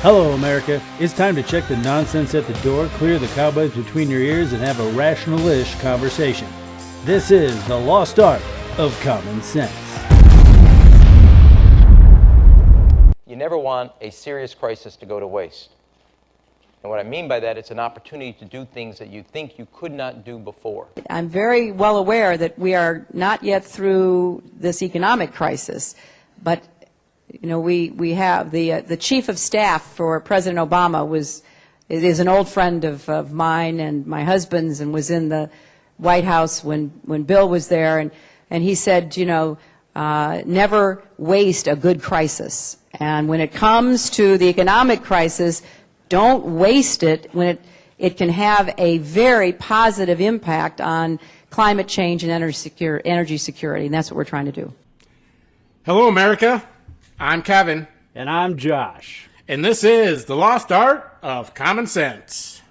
Hello, America. It's time to check the nonsense at the door, clear the cobwebs between your ears, and have a rational-ish conversation. This is the lost art of common sense. You never want a serious crisis to go to waste. And what I mean by that, it's an opportunity to do things that you think you could not do before. I'm very well aware that we are not yet through this economic crisis, but you know, we have the chief of staff for President Obama is an old friend of mine and my husband's, and was in the White House when Bill was there, and he said, you know, never waste a good crisis. And when it comes to the economic crisis, don't waste it when it can have a very positive impact on climate change and energy security, and that's what we're trying to do. Hello, America. I'm Kevin. And I'm Josh. And this is The Lost Art of Common Sense.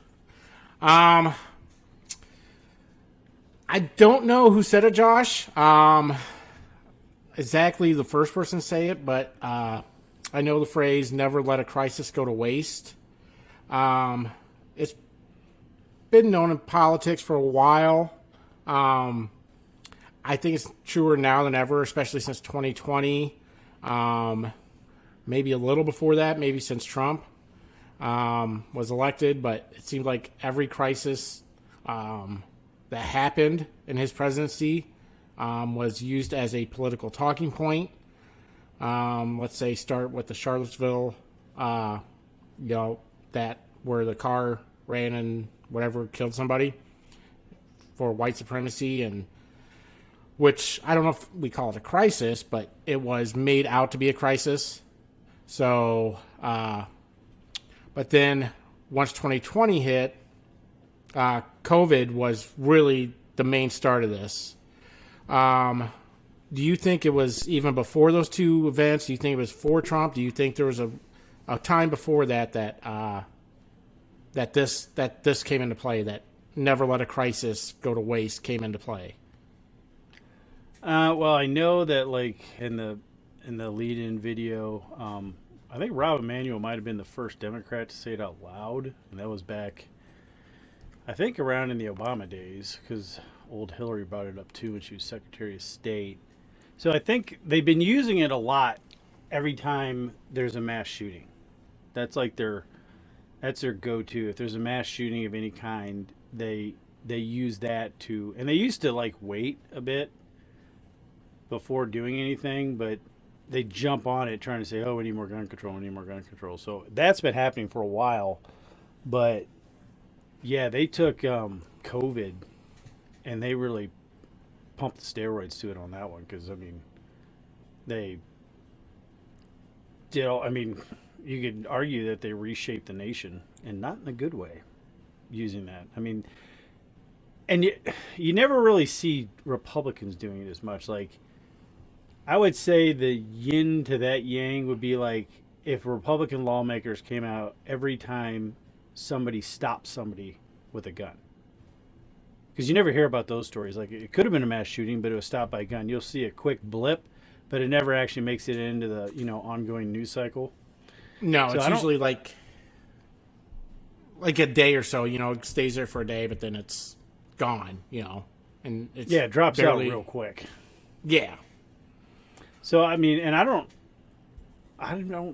I don't know who said it, Josh. Exactly the first person to say it, but I know the phrase, never let a crisis go to waste. It's been known in politics for a while. I think it's truer now than ever, especially since 2020. Maybe a little before that, maybe since Trump was elected, but it seemed like every crisis that happened in his presidency was used as a political talking point. Let's say start with the Charlottesville, that where the car ran and whatever killed somebody for white supremacy, and which I don't know if we call it a crisis, but it was made out to be a crisis. So, but then once 2020 hit, COVID was really the main start of this. Do you think it was even before those two events? Do you think it was for Trump? Do you think there was a time before that this came into play, that never let a crisis go to waste came into play? Well, I know that, like, in the lead-in video, I think Rahm Emanuel might have been the first Democrat to say it out loud, and that was back, I think, around in the Obama days, because old Hillary brought it up too when she was Secretary of State. So I think they've been using it a lot every time there's a mass shooting. That's like their go-to. If there's a mass shooting of any kind, they use that to, and they used to like wait a bit before doing anything, but they jump on it trying to say, oh, we need more gun control, we need more gun control. So that's been happening for a while. But yeah, they took COVID and they really pumped the steroids to it on that one, because I mean, they did. I mean, you could argue that they reshaped the nation, and not in a good way, using that. I mean, and you never really see Republicans doing it as much. Like, I would say the yin to that yang would be like if Republican lawmakers came out every time somebody stopped somebody with a gun. Because you never hear about those stories. Like, it could have been a mass shooting, but it was stopped by a gun. You'll see a quick blip, but it never actually makes it into the, ongoing news cycle. No, so it's usually like a day or so, it stays there for a day, but then it's gone, and it's it drops out real quick. Yeah. So, I mean, and I don't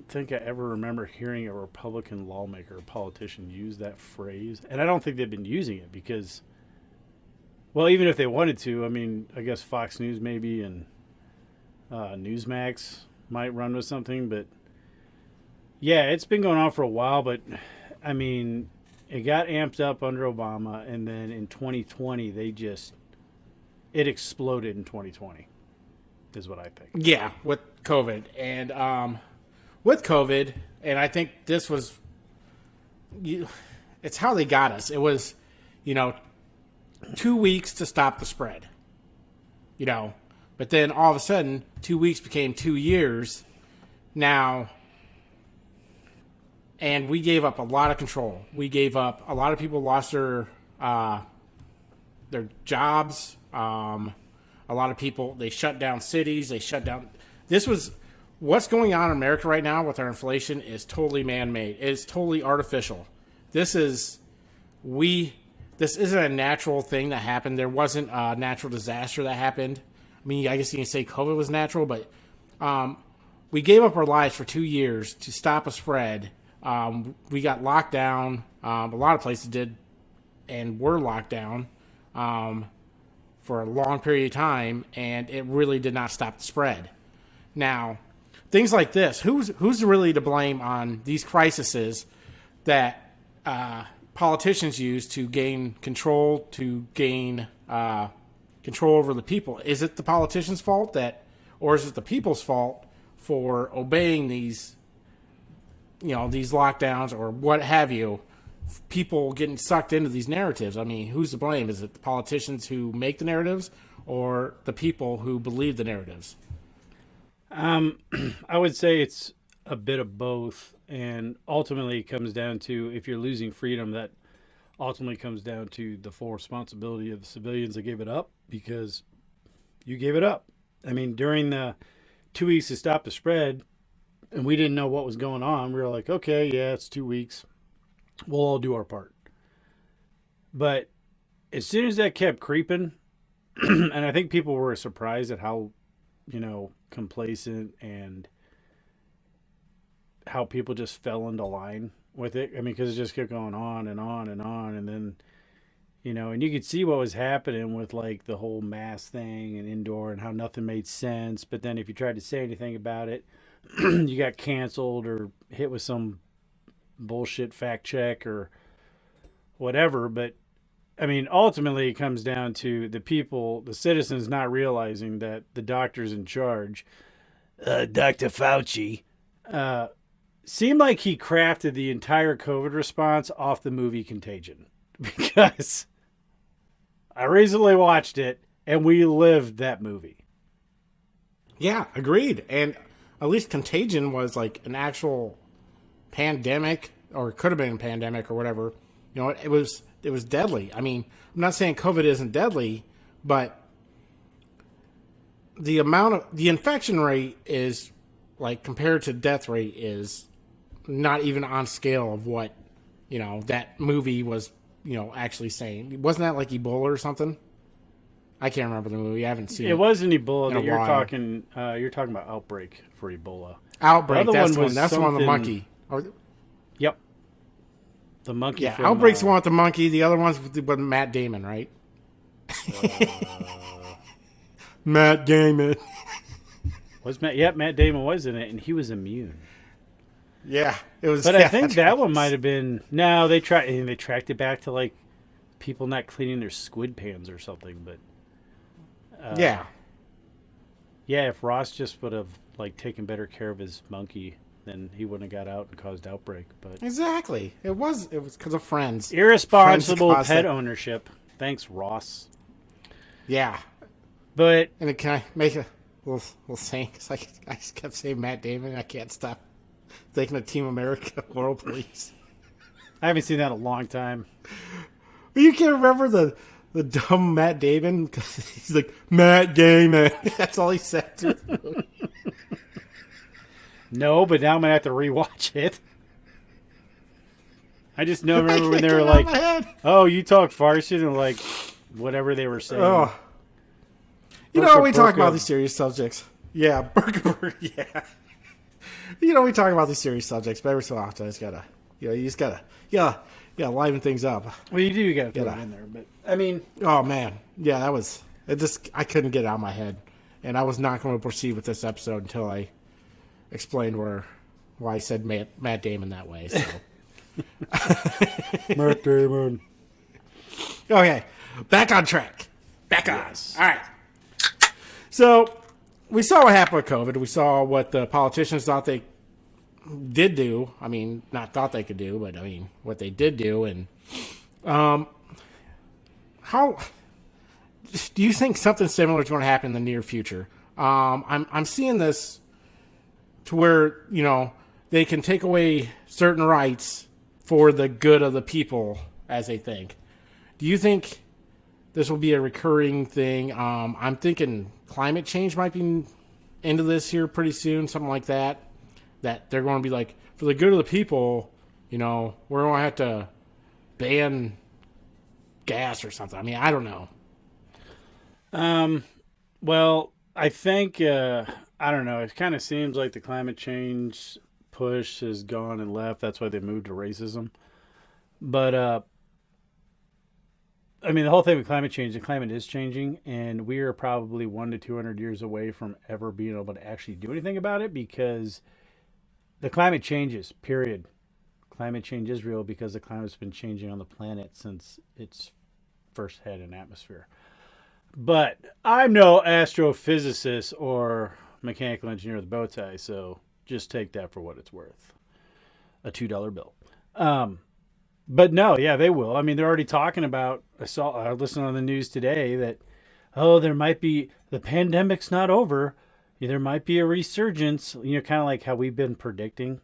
think I ever remember hearing a Republican lawmaker or politician use that phrase. And I don't think they've been using it because, well, even if they wanted to, I mean, I guess Fox News maybe and Newsmax might run with something. But, yeah, it's been going on for a while. But, I mean, it got amped up under Obama. And then in 2020, it exploded in 2020. Is what I think. Yeah, with COVID. And I think this was, it's how they got us. It was, 2 weeks to stop the spread, but then all of a sudden 2 weeks became 2 years now. And we gave up a lot of control. We gave up, a lot of people lost their A lot of people, they shut down cities. They shut down. This was what's going on in America right now with our inflation is totally man-made. It's totally artificial. This isn't a natural thing that happened. There wasn't a natural disaster that happened. I mean, I guess you can say COVID was natural, but we gave up our lives for 2 years to stop a spread. We got locked down. A lot of places did and were locked down for a long period of time, and it really did not stop the spread. Now, things like this, who's really to blame on these crises that politicians use to gain control, control over the people? Is it the politicians' fault or is it the people's fault for obeying these lockdowns or what have you? People getting sucked into these narratives. I mean, who's to blame? Is it the politicians who make the narratives or the people who believe the narratives? I would say it's a bit of both, and ultimately it comes down to, if you're losing freedom, that ultimately comes down to the full responsibility of the civilians that gave it up, because you gave it up. I mean, during the 2 weeks to stop the spread, and we didn't know what was going on, we were like, okay, yeah, it's 2 weeks. We'll all do our part. But as soon as that kept creeping, and I think people were surprised at how, complacent and how people just fell into line with it. I mean, because it just kept going on and on and on. And then, and you could see what was happening with like the whole mask thing and indoor and how nothing made sense. But then if you tried to say anything about it, you got canceled or hit with some bullshit fact check or whatever. But I mean, ultimately it comes down to the people, the citizens, not realizing that the doctor's in charge, Dr. Fauci, seemed like he crafted the entire COVID response off the movie Contagion, because I recently watched it and we lived that movie. Yeah, agreed. And at least Contagion was like an actual pandemic, or it could have been a pandemic or whatever. It was deadly. I mean, I'm not saying COVID isn't deadly, but the infection rate is, like, compared to death rate, is not even on scale of what, that movie was, actually saying. Wasn't that like Ebola or something? I can't remember the movie. I haven't seen it. It wasn't Ebola that you're talking about. Outbreak for Ebola. Outbreak, that's the one. That's the one with the monkey. Yep. The monkey. Yeah, from, Outbreak's the one with the monkey. The other one's with Matt Damon, right? Matt Damon. Matt Damon was in it, and he was immune. Yeah, it was. But I think that one might have been. No, they tracked it back to like people not cleaning their squid pans or something. But yeah. If Ross just would have like taken better care of his monkey, then he wouldn't have got out and caused outbreak. But exactly, it was because of friends. Irresponsible pet ownership. Thanks, Ross. Yeah, but can I make a little saying? Because I just kept saying Matt Damon. I can't stop thinking of Team America, World Police. I haven't seen that in a long time. You can't remember the dumb Matt Damon? Because he's like, Matt Damon. That's all he said to him. No, but now I'm going to have to rewatch it. I just remember when they were like, oh, you talk Farsi, and like, whatever they were saying. Oh. We talk about these serious subjects. Yeah, burger, yeah. We talk about these serious subjects, but every so often it's gotta, you just gotta liven things up. Well, you do, you gotta throw it in there, but I mean, oh man, yeah, I couldn't get it out of my head, and I was not going to proceed with this episode until I explained why I said Matt Damon that way. So. Matt Damon. Okay, back on track. Back on. Yes. All right. So we saw what happened with COVID. We saw what the politicians thought they did do. I mean, not thought they could do, but I mean, what they did do. And how do you think something similar is going to happen in the near future? I'm seeing this to where, they can take away certain rights for the good of the people, as they think. Do you think this will be a recurring thing? I'm thinking climate change might be into this here pretty soon, something like that, that they're going to be like, for the good of the people, we're going to have to ban gas or something. I mean, I don't know. Well, I think, I don't know. It kind of seems like the climate change push has gone and left. That's why they moved to racism. But, I mean, the whole thing with climate change, the climate is changing, and we are probably 100 to 200 years away from ever being able to actually do anything about it because the climate changes, period. Climate change is real because the climate's been changing on the planet since its first had an atmosphere. But I'm no astrophysicist or mechanical engineer with a bow tie, so just take that for what it's worth. A $2 bill. But no, yeah, they will. I mean, they're already talking about, I listened on the news today that, there might be, the pandemic's not over. There might be a resurgence, kind of like how we've been predicting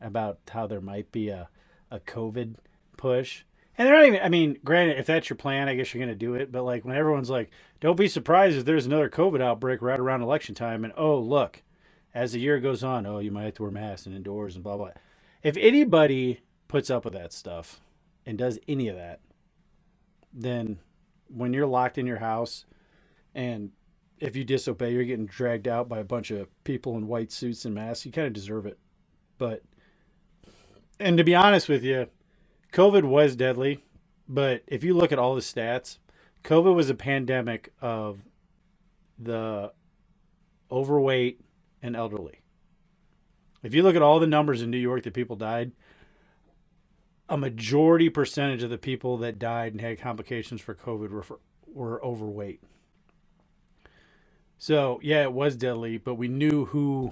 about how there might be a COVID push. And they're not even, I mean, granted, if that's your plan, I guess you're going to do it. But like when everyone's like, don't be surprised if there's another COVID outbreak right around election time. And oh, look, as the year goes on, you might have to wear masks and indoors and blah, blah. If anybody puts up with that stuff and does any of that, then when you're locked in your house and if you disobey, you're getting dragged out by a bunch of people in white suits and masks, you kind of deserve it. And to be honest with you, COVID was deadly, but if you look at all the stats, COVID was a pandemic of the overweight and elderly. If you look at all the numbers in New York that people died, a majority percentage of the people that died and had complications for COVID were overweight. So, yeah, it was deadly, but we knew who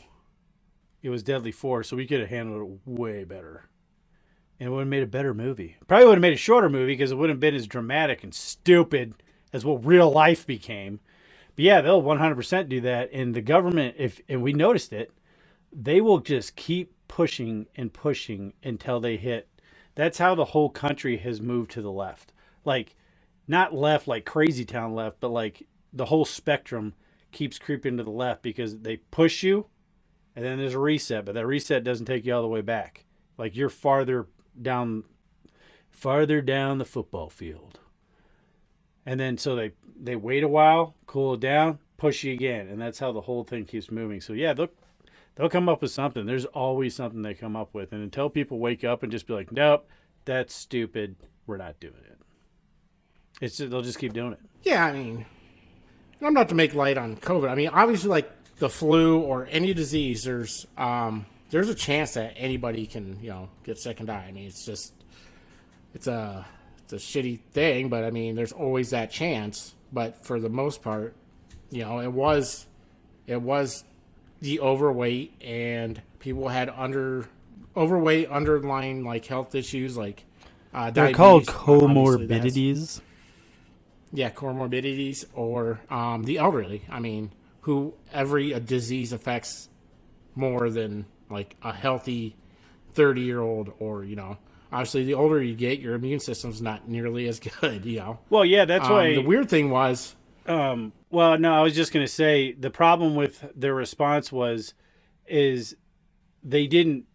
it was deadly for, so we could have handled it way better. And it would have made a better movie. Probably would have made a shorter movie because it wouldn't have been as dramatic and stupid as what real life became. But yeah, they'll 100% do that. And the government, and we noticed it, they will just keep pushing and pushing until they hit. That's how the whole country has moved to the left. Like, not left like crazy town left, but like the whole spectrum keeps creeping to the left because they push you and then there's a reset. But that reset doesn't take you all the way back. Like you're farther down the football field. And then so they wait a while, cool it down, push you again. And that's how the whole thing keeps moving. So yeah, they'll come up with something. There's always something they come up with. And until people wake up and just be like, nope, that's stupid, we're not doing it. They'll just keep doing it. Yeah, I mean, I'm not to make light on COVID. I mean, obviously, like the flu or any disease, there's a chance that anybody can, get sick and die. I mean, it's a shitty thing, but I mean, there's always that chance. But for the most part, it was the overweight and people had overweight underlying like health issues like they're called comorbidities. comorbidities. Yeah, comorbidities or the elderly. I mean, who every disease affects more than like a healthy 30-year-old or, obviously the older you get, your immune system's not nearly as good, Well, yeah, that's why. The weird thing was. Well, no, I was just going to say the problem with their response is they didn't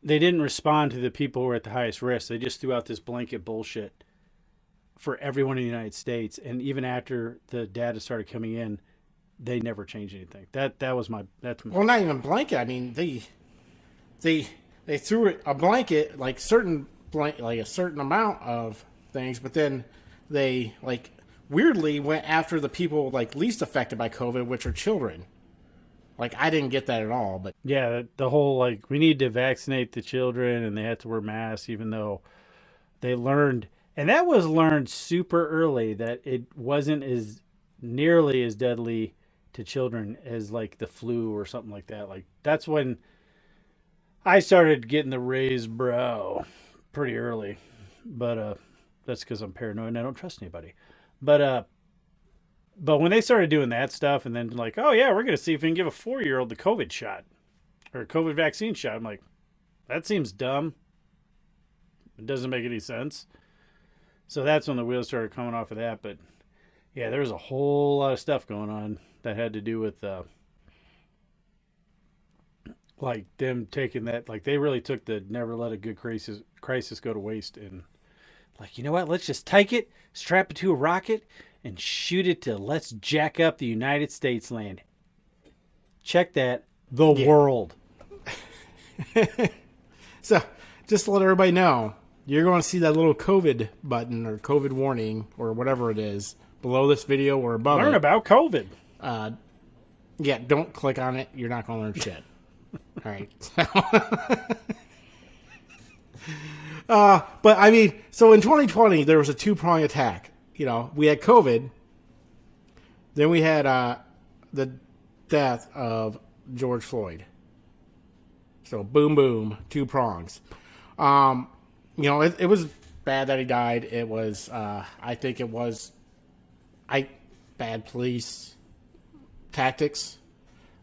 respond to the people who were at the highest risk. They just threw out this blanket bullshit for everyone in the United States. And even after the data started coming in, they never changed anything. Well, not even blanket. I mean, they threw it a blanket, like a certain amount of things, but then they weirdly went after the people least affected by COVID, which are children. I didn't get that at all, but yeah, the whole we need to vaccinate the children and they had to wear masks, even though they learned, and that was learned super early, that it wasn't as nearly as deadly to children as the flu or something like that. That's when I started getting the raised brow pretty early, but that's because I'm paranoid and I don't trust anybody. But when they started doing that stuff and then oh yeah, we're going to see if we can give a 4-year-old the COVID shot or a COVID vaccine shot. I'm like, that seems dumb. It doesn't make any sense. So that's when the wheels started coming off of that. But yeah, there was a whole lot of stuff going on that had to do with like them taking that, like they really took the never let a good crisis go to waste, and like, you know what? Let's just take it, strap it to a rocket, and shoot it to let's jack up the United States land. Check that, the world. So, just to let everybody know, you're going to see that little COVID button or COVID warning or whatever it is below this video or above it. Learn about COVID. Yeah, don't click on it. You're not going to learn shit. All right. But I mean, so in 2020, there was a two-prong attack. You know, we had COVID. Then we had the death of George Floyd. So boom, boom, two prongs. You know, it was bad that he died. It was, I think it was, bad police tactics.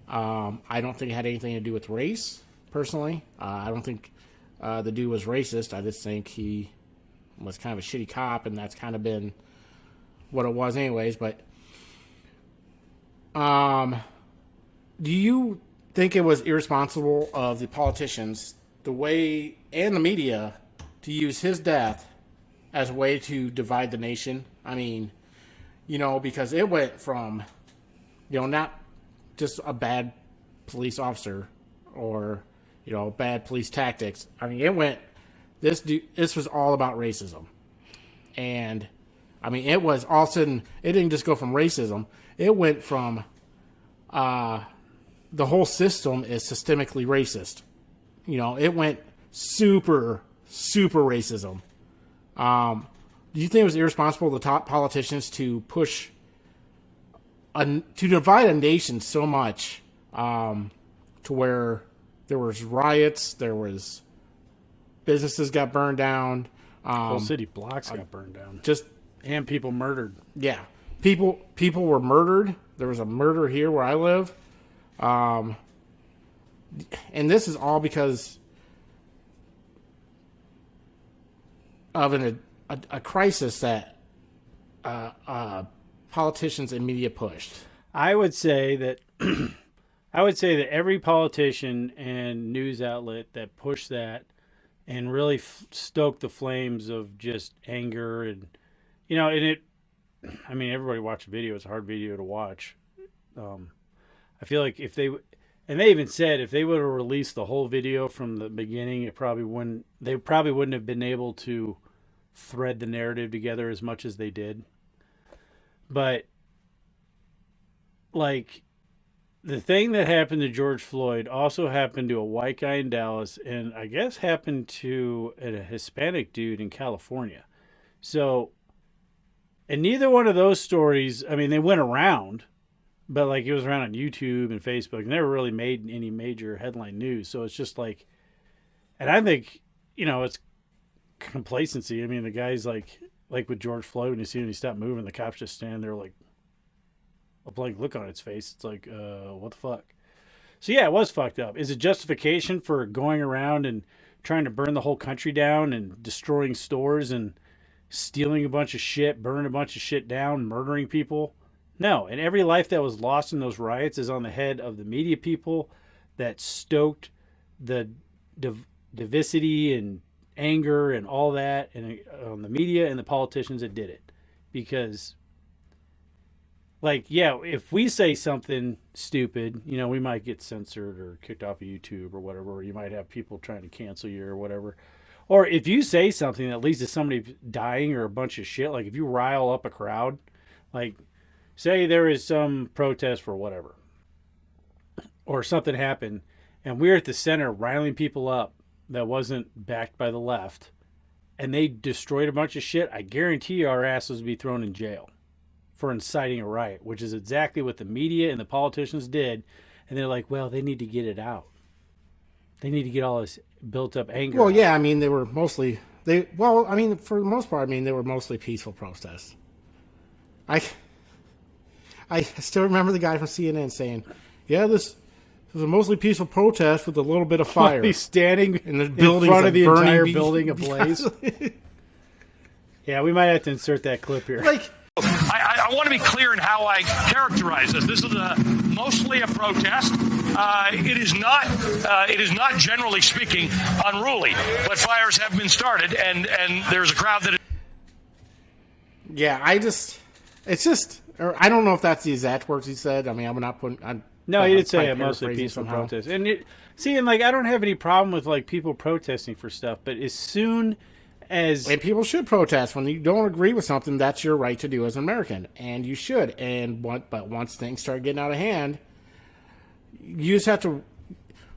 I don't think it had anything to do with race, personally. I don't think the dude was racist. I just think he was kind of a shitty cop, and that's kind of been what it was anyways. But do you think it was irresponsible of the politicians, the way, and the media to use his death as a way to divide the nation? I mean, you know, because it went from, you know, not just a bad police officer or, you know, bad police tactics. I mean, it went, this was all about racism. And, I mean, it was all of a sudden, it didn't just go from racism. It went from, the whole system is systemically racist. You know, it went super, super racism. Do you think it was irresponsible of the top politicians to push, to divide a nation so much, to where there was riots, there was businesses got burned down, Whole city blocks got burned down, and people murdered. Yeah, people were murdered. There was a murder here where I live, and this is all because of a crisis that politicians and media pushed. I would say that every politician and news outlet that pushed that and really stoked the flames of just anger and, you know, and I mean, everybody watched the video. It's a hard video to watch. I feel like if they even said if they would have released the whole video from the beginning, they probably wouldn't have been able to thread the narrative together as much as they did. But like, the thing that happened to George Floyd also happened to a white guy in Dallas, and I guess happened to a Hispanic dude in California. So, and neither one of those stories, I mean, they went around, but like it was around on YouTube and Facebook. Never really made any major headline news. So it's just like, and I think, you know, it's complacency. I mean, the guy's like with George Floyd, when you see him, he stopped moving, the cops just stand there like a blank look on its face. It's like, what the fuck? So yeah, it was fucked up. Is it justification for going around and trying to burn the whole country down and destroying stores and stealing a bunch of shit, burning a bunch of shit down, murdering people? No. And every life that was lost in those riots is on the head of the media people that stoked the divisity and anger and all that, and on the media and the politicians that did it. Because, like, yeah, if we say something stupid, you know, we might get censored or kicked off of YouTube or whatever, or you might have people trying to cancel you or whatever. Or if you say something that leads to somebody dying or a bunch of shit, like if you rile up a crowd, like say there is some protest for whatever, or something happened, and we're at the center riling people up that wasn't backed by the left, and they destroyed a bunch of shit, I guarantee you our asses would be thrown in jail for inciting a riot, which is exactly what the media and the politicians did. And they're like, well, they need to get it out. They need to get all this built up anger Well, out. yeah, I mean, for the most part, I mean, they were mostly peaceful protests. I still remember the guy from CNN saying, yeah, this was a mostly peaceful protest with a little bit of fire. He's standing in the in buildings front of the burning entire building ablaze. Yeah, we might have to insert that clip here. Like, I want to be clear in how I characterize this. This is mostly a protest. it is not generally speaking unruly, but fires have been started, and there's a crowd that. Yeah, or I don't know if that's the exact words he said. I mean, I'm not putting. No, he did say mostly peaceful protest. And I don't have any problem with like people protesting for stuff, but as soon as and people should protest when you don't agree with something, that's your right to do as an American, and you should. But once things start getting out of hand, you just have to.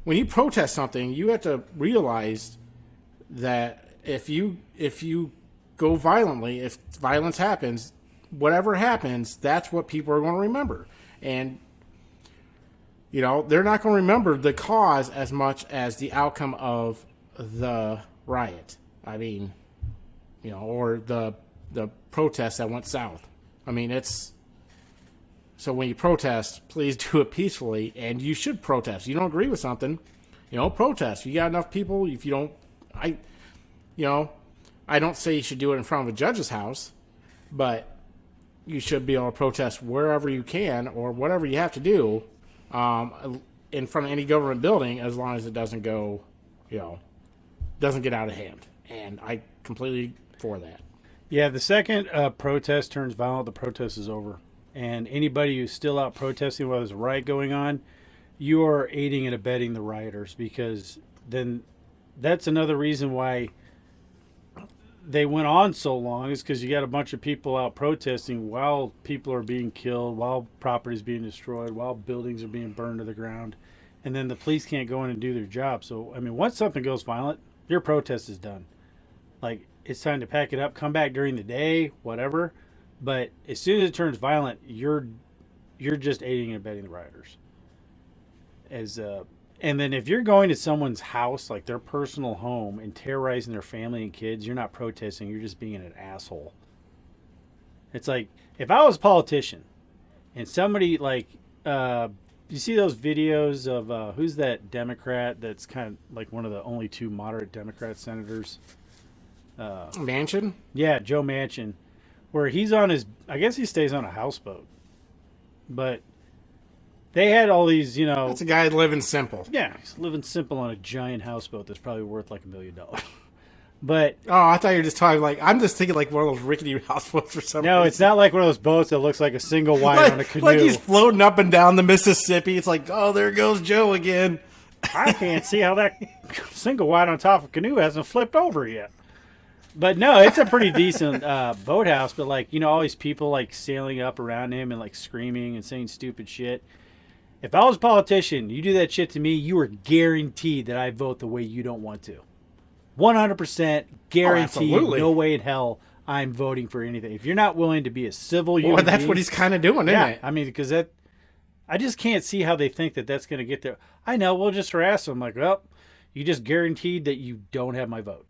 When you protest something, you have to realize that if you go violently, if violence happens, whatever happens, that's what people are going to remember. And, they're not going to remember the cause as much as the outcome of the riot. I mean, or the protest that went south. I mean, so when you protest, please do it peacefully, and you should protest. You don't agree with something, protest. You got enough people. If you don't, I don't say you should do it in front of a judge's house, but you should be able to protest wherever you can or whatever you have to do in front of any government building, as long as it doesn't go, doesn't get out of hand. And I completely for that. Yeah, the second protest turns violent, the protest is over. And anybody who's still out protesting while there's a riot going on, you are aiding and abetting the rioters, because then that's another reason why they went on so long, is because you got a bunch of people out protesting while people are being killed, while property is being destroyed, while buildings are being burned to the ground, and then the police can't go in and do their job. So, I mean, once something goes violent, your protest is done. Like, it's time to pack it up, come back during the day, whatever. But as soon as it turns violent, you're just aiding and abetting the rioters. And then if you're going to someone's house, like their personal home, and terrorizing their family and kids, you're not protesting. You're just being an asshole. It's like, if I was a politician and somebody like, you see those videos of who's that Democrat that's kind of like one of the only two moderate Democrat senators? Manchin? Yeah, Joe Manchin. Where he's on I guess he stays on a houseboat. But they had all these, That's a guy living simple. Yeah, he's living simple on a giant houseboat that's probably worth like $1 million. But oh, I thought you were just talking I'm just thinking like one of those rickety houseboats or something. No, it's not like one of those boats that looks like a single wide on a canoe. Like he's floating up and down the Mississippi. It's like, oh, there goes Joe again. I can't see how that single wide on top of a canoe hasn't flipped over yet. But no, it's a pretty decent boathouse. But like, all these people like sailing up around him and like screaming and saying stupid shit. If I was a politician, you do that shit to me, you are guaranteed that I vote the way you don't want to. 100% guaranteed. Oh, no way in hell I'm voting for anything. If you're not willing to be a civil human well, that's being, what he's kind of doing, isn't it? I mean, because I just can't see how they think that that's going to get there. I know, we'll just harass them. Like, well, you just guaranteed that you don't have my vote.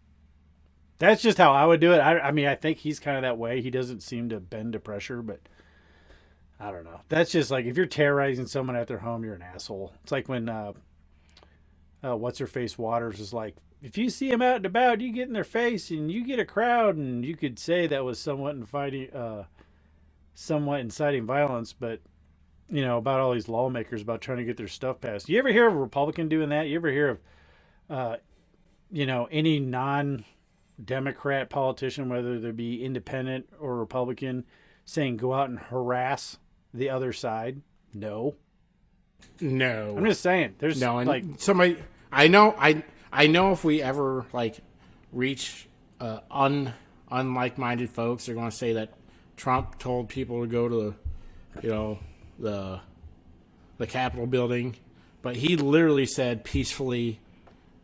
That's just how I would do it. I mean, I think he's kind of that way. He doesn't seem to bend to pressure, but I don't know. That's just like, if you're terrorizing someone at their home, you're an asshole. It's like when, What's-Her-Face Waters is like, if you see them out and about, you get in their face and you get a crowd, and you could say that was somewhat inciting violence, but, about all these lawmakers about trying to get their stuff passed. You ever hear of a Republican doing that? You ever hear of, any non-Democrat politician, whether they be independent or Republican, saying go out and harass the other side? No. I'm just saying. There's like somebody I know if we ever like reach unlike-minded folks, they're going to say that Trump told people to go to the Capitol building, but he literally said peacefully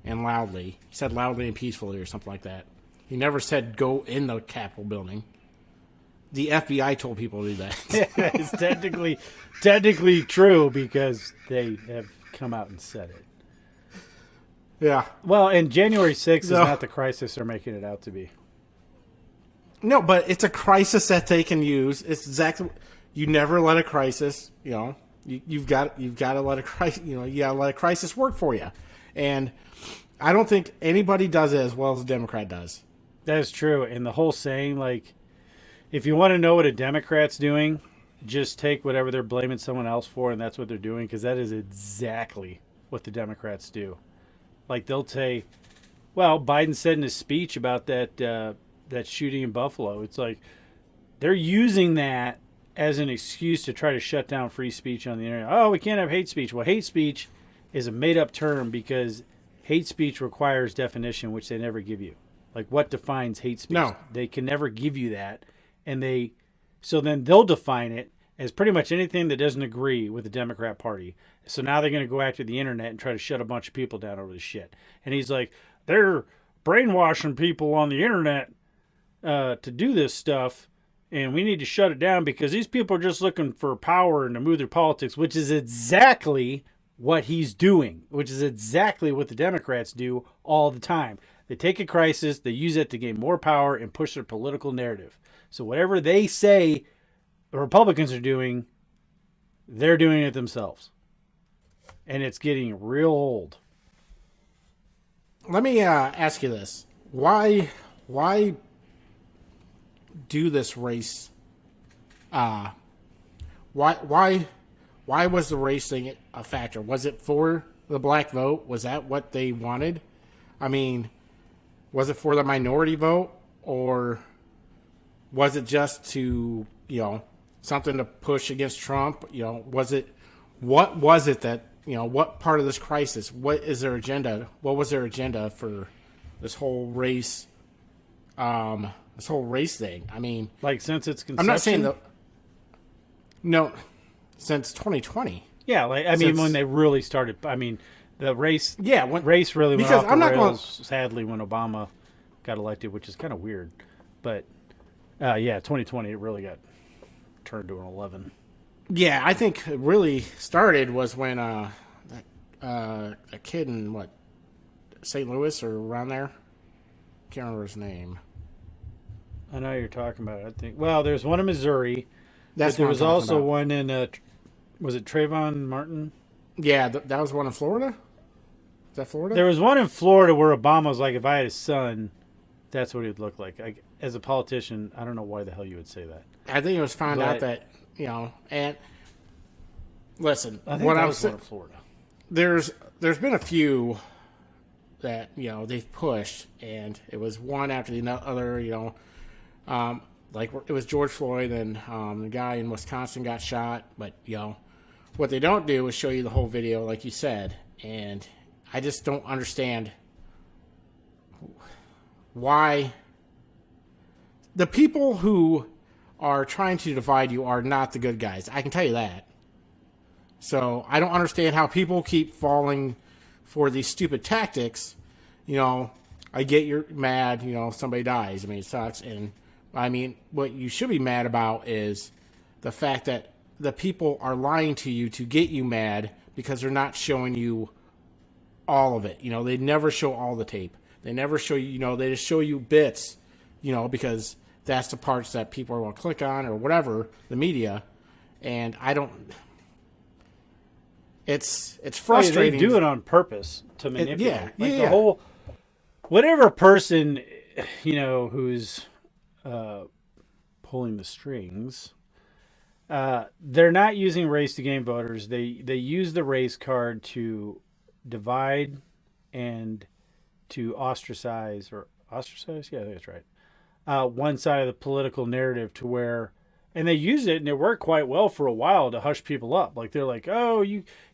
and loudly. He said loudly and peacefully or something like that. He never said go in the Capitol building. The FBI told people to do that. It's technically true, because they have come out and said it. Yeah. Well, and January 6th is not the crisis they're making it out to be. No, but it's a crisis that they can use. It's exactly, you never let a crisis, you've got to let a crisis, you got to let a crisis work for you. And I don't think anybody does it as well as a Democrat does. That is true. And the whole saying, like, if you want to know what a Democrat's doing, just take whatever they're blaming someone else for, and that's what they're doing, because that is exactly what the Democrats do. Like, they'll say, well, Biden said in his speech about that shooting in Buffalo. It's like they're using that as an excuse to try to shut down free speech on the internet. Oh, we can't have hate speech. Well, hate speech is a made-up term because hate speech requires definition, which they never give you. Like, what defines hate speech? No. They can never give you that. And so then they'll define it as pretty much anything that doesn't agree with the Democrat Party. So now they're going to go after the internet and try to shut a bunch of people down over this shit. And he's like, they're brainwashing people on the internet to do this stuff, and we need to shut it down because these people are just looking for power and to move their politics, which is exactly what he's doing, which is exactly what the Democrats do all the time. They take a crisis, they use it to gain more power and push their political narrative. So whatever they say the Republicans are doing, they're doing it themselves. And it's getting real old. Let me ask you this: Why do this race? Why was the race thing a factor? Was it for the black vote? Was that what they wanted? I mean, was it for the minority vote, or was it just to, something to push against Trump? What was it that, what part of this crisis, what is their agenda? What was their agenda for this whole race, thing? I mean, Like, since its conception? I'm not saying no, since 2020. Yeah, when they really started, the race, race really went because off the rails, sadly, when Obama got elected, which is kind of weird. But, 2020, it really got turned to an 11. Yeah, I think it really started was when a kid in, St. Louis or around there? Can't remember his name. I know you're talking about it, I think. Well, there's one in Missouri. That's but there what I'm was talking also about. one in, was it Trayvon Martin? Yeah, that was one in Florida? Is that Florida? There was one in Florida where Obama was like, if I had a son, that's what he would look like. As a politician, I don't know why the hell you would say that. I think it was found out that, and listen, I think what that I'm was one saying, in Florida. there's been a few that, they've pushed, and it was one after the other, like it was George Floyd, and the guy in Wisconsin got shot, but, what they don't do is show you the whole video, like you said, and I just don't understand why the people who are trying to divide you are not the good guys. I can tell you that. So I don't understand how people keep falling for these stupid tactics. I get you're mad, somebody dies. It sucks. And what you should be mad about is the fact that the people are lying to you to get you mad because they're not showing you all of it. They never show all the tape. They never show you, they just show you bits, because that's the parts that people are going to click on or whatever, the media. And I don't... It's frustrating. They do it on purpose to manipulate. The whole... Whatever person, who's pulling the strings... they're not using race to gain voters. They use the race card to divide and to ostracize. Yeah, I think that's right. One side of the political narrative to where, and they use it and it worked quite well for a while to hush people up. Like they're like, oh,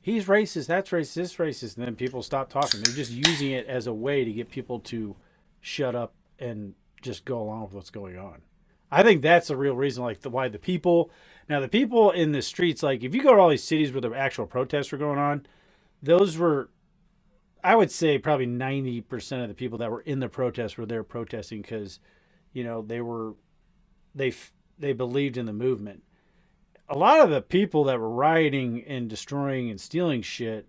he's racist, that's racist, this racist, and then people stop talking. They're just using it as a way to get people to shut up and just go along with what's going on. I think that's the real reason, why the people in the streets, like if you go to all these cities where the actual protests were going on, those were, I would say probably 90% of the people that were in the protests were there protesting because, they believed in the movement. A lot of the people that were rioting and destroying and stealing shit,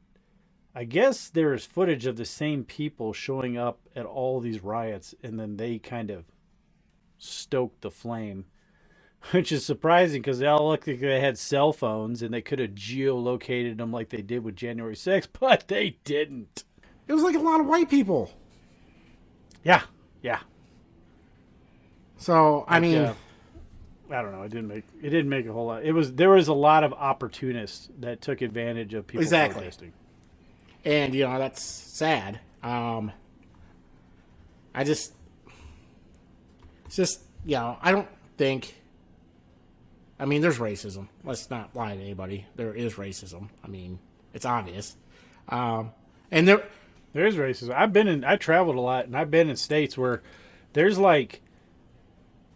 I guess there is footage of the same people showing up at all these riots, and then they kind of stoked the flame, which is surprising because they all looked like they had cell phones and they could have geolocated them like they did with January 6th, but they didn't. It was like a lot of white people. Yeah. So, I don't know. It didn't make a whole lot. There was a lot of opportunists that took advantage of people protesting. And that's sad. It's just I don't think. I mean, there's racism. Let's not lie to anybody. There is racism. I mean, it's obvious. And there is racism. I traveled a lot, and I've been in states where there's like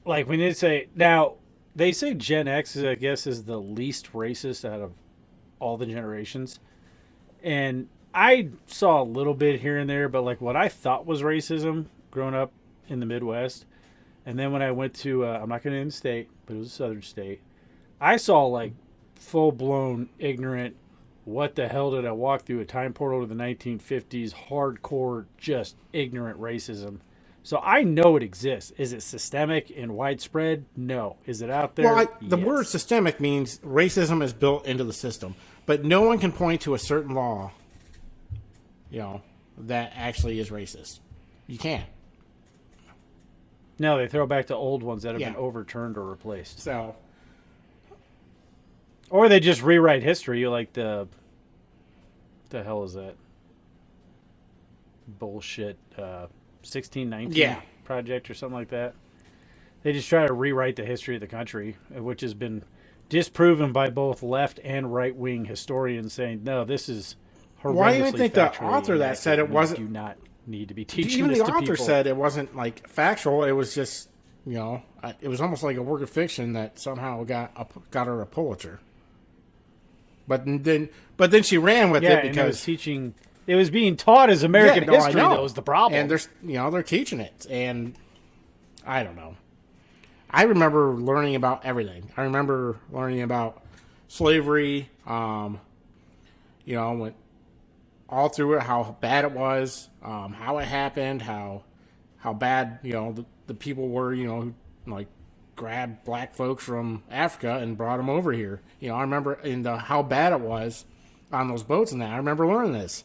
when they say now. They say Gen X, I guess, is the least racist out of all the generations. And I saw a little bit here and there, but like what I thought was racism growing up in the Midwest. And then when I went to, I'm not going to name the state, but it was a southern state. I saw like full-blown ignorant, what the hell did I walk through a time portal to the 1950s, hardcore, just ignorant racism. So I know it exists. Is it systemic and widespread? No. Is it out there? Well, the yes. word systemic means racism is built into the system. But no one can point to a certain law, that actually is racist. You can't. No, they throw back to old ones that have been overturned or replaced. Or they just rewrite history like the hell is that? Bullshit. 1619 project or something like that. They just try to rewrite the history of the country, which has been disproven by both left and right-wing historians saying, no, this is horrendously Why do you think the factually author that said it wasn't... You do not need to be teaching even this the to author people. said it wasn't like factual. It was just, it was almost like a work of fiction that somehow got her a Pulitzer. But then she ran with it because it was being taught as American history. That was the problem. And they're teaching it, and I don't know. I remember learning about everything. I remember learning about slavery. Went all through it, how bad it was, how it happened, how bad the people were. Who like grabbed black folks from Africa and brought them over here. I remember how bad it was on those boats and that. I remember learning this.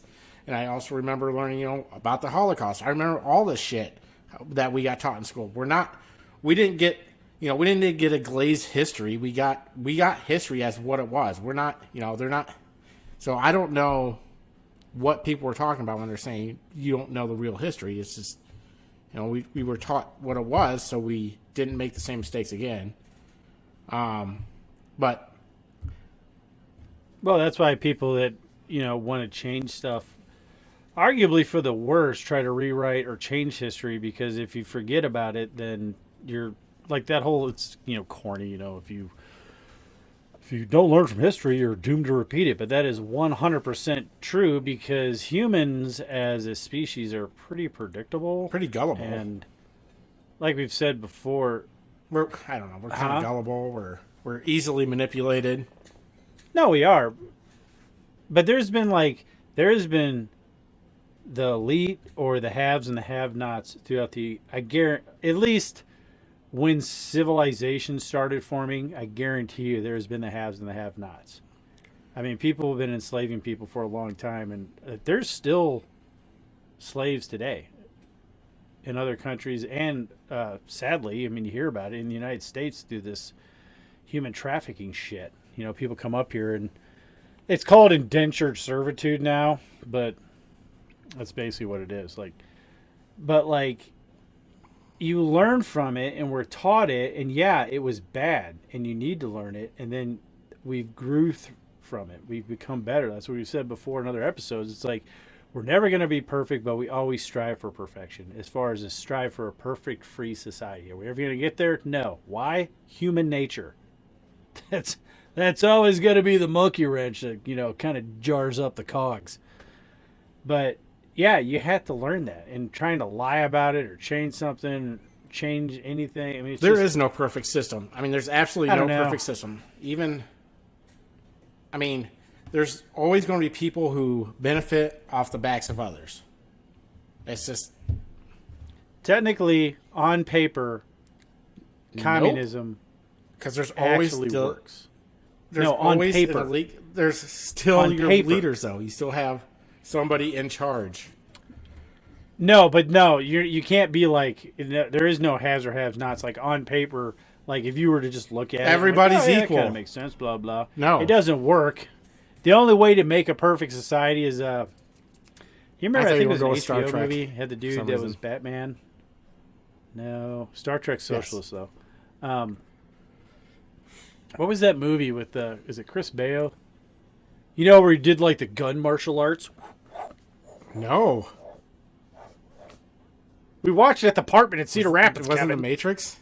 And I also remember learning, about the Holocaust. I remember all this shit that we got taught in school. We didn't get a glazed history. We got history as what it was. We're not, they're not. So I don't know what people were talking about when they're saying you don't know the real history. It's just, we were taught what it was, so we didn't make the same mistakes again. But. Well, that's why people that, want to change stuff arguably for the worse, try to rewrite or change history, because if you forget about it, then you're like that whole, it's, corny, if you don't learn from history, you're doomed to repeat it. But that is 100% true, because humans as a species are pretty predictable. Pretty gullible. And like we've said before, we're kind of gullible. We're easily manipulated. No, we are. But there has been the elite or the haves and the have-nots throughout I guarantee, at least when civilization started forming, I guarantee you there's been the haves and the have-nots. I mean, people have been enslaving people for a long time, and there's still slaves today in other countries, and sadly, I mean, you hear about it in the United States through this human trafficking shit. People come up here, and it's called indentured servitude now, but that's basically what it is. But you learn from it, and we're taught it, and it was bad, and you need to learn it, and then we've grew from it. We've become better. That's what we said before in other episodes. It's like we're never going to be perfect, but we always strive for perfection. As far as strive for a perfect, free society, are we ever going to get there? No. Why? Human nature. That's always going to be the monkey wrench that kind of jars up the cogs. But you have to learn that, and trying to lie about it or change something, change anything. I mean, there is no perfect system. I mean, there's absolutely no perfect system. There's always going to be people who benefit off the backs of others. It's just technically on paper, communism, because there's always works. There's on paper. There's still on your paper. Leaders, though. You still have somebody in charge. No, you can't be like, there is no haves or have-nots. Like on paper, Like if you were to just look at Everybody's it, like, oh, yeah, equal. That kind of makes sense. Blah blah. No. It doesn't work. The only way to make a perfect society is you remember? I think it was an with Star HBO Trek movie. Had the dude some that reason. was Batman. No, Star Trek Socialist though. What was that movie with is it Chris Baio? You know where he did like the gun martial arts? No. We watched it at the apartment in Cedar Rapids. It wasn't Kevin. The Matrix?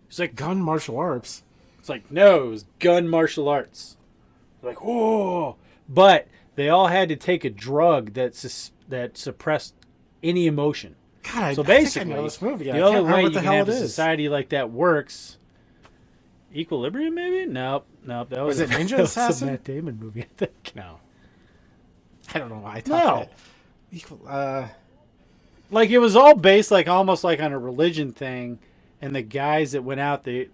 It's like Gun martial arts. It's like, no, it was gun martial arts. Like, whoa. But they all had to take a drug that suppressed any emotion. God, So I think basically, I know this movie. the I only can't remember way what you the can hell have it a is. society like that works... Equilibrium, maybe? Nope. That Was it Ninja that was Assassin? a Matt Damon movie, I think. No. I don't know why I thought No. that. Equal, Like, it was all based, like, almost like on a religion thing, and the guys that went out, they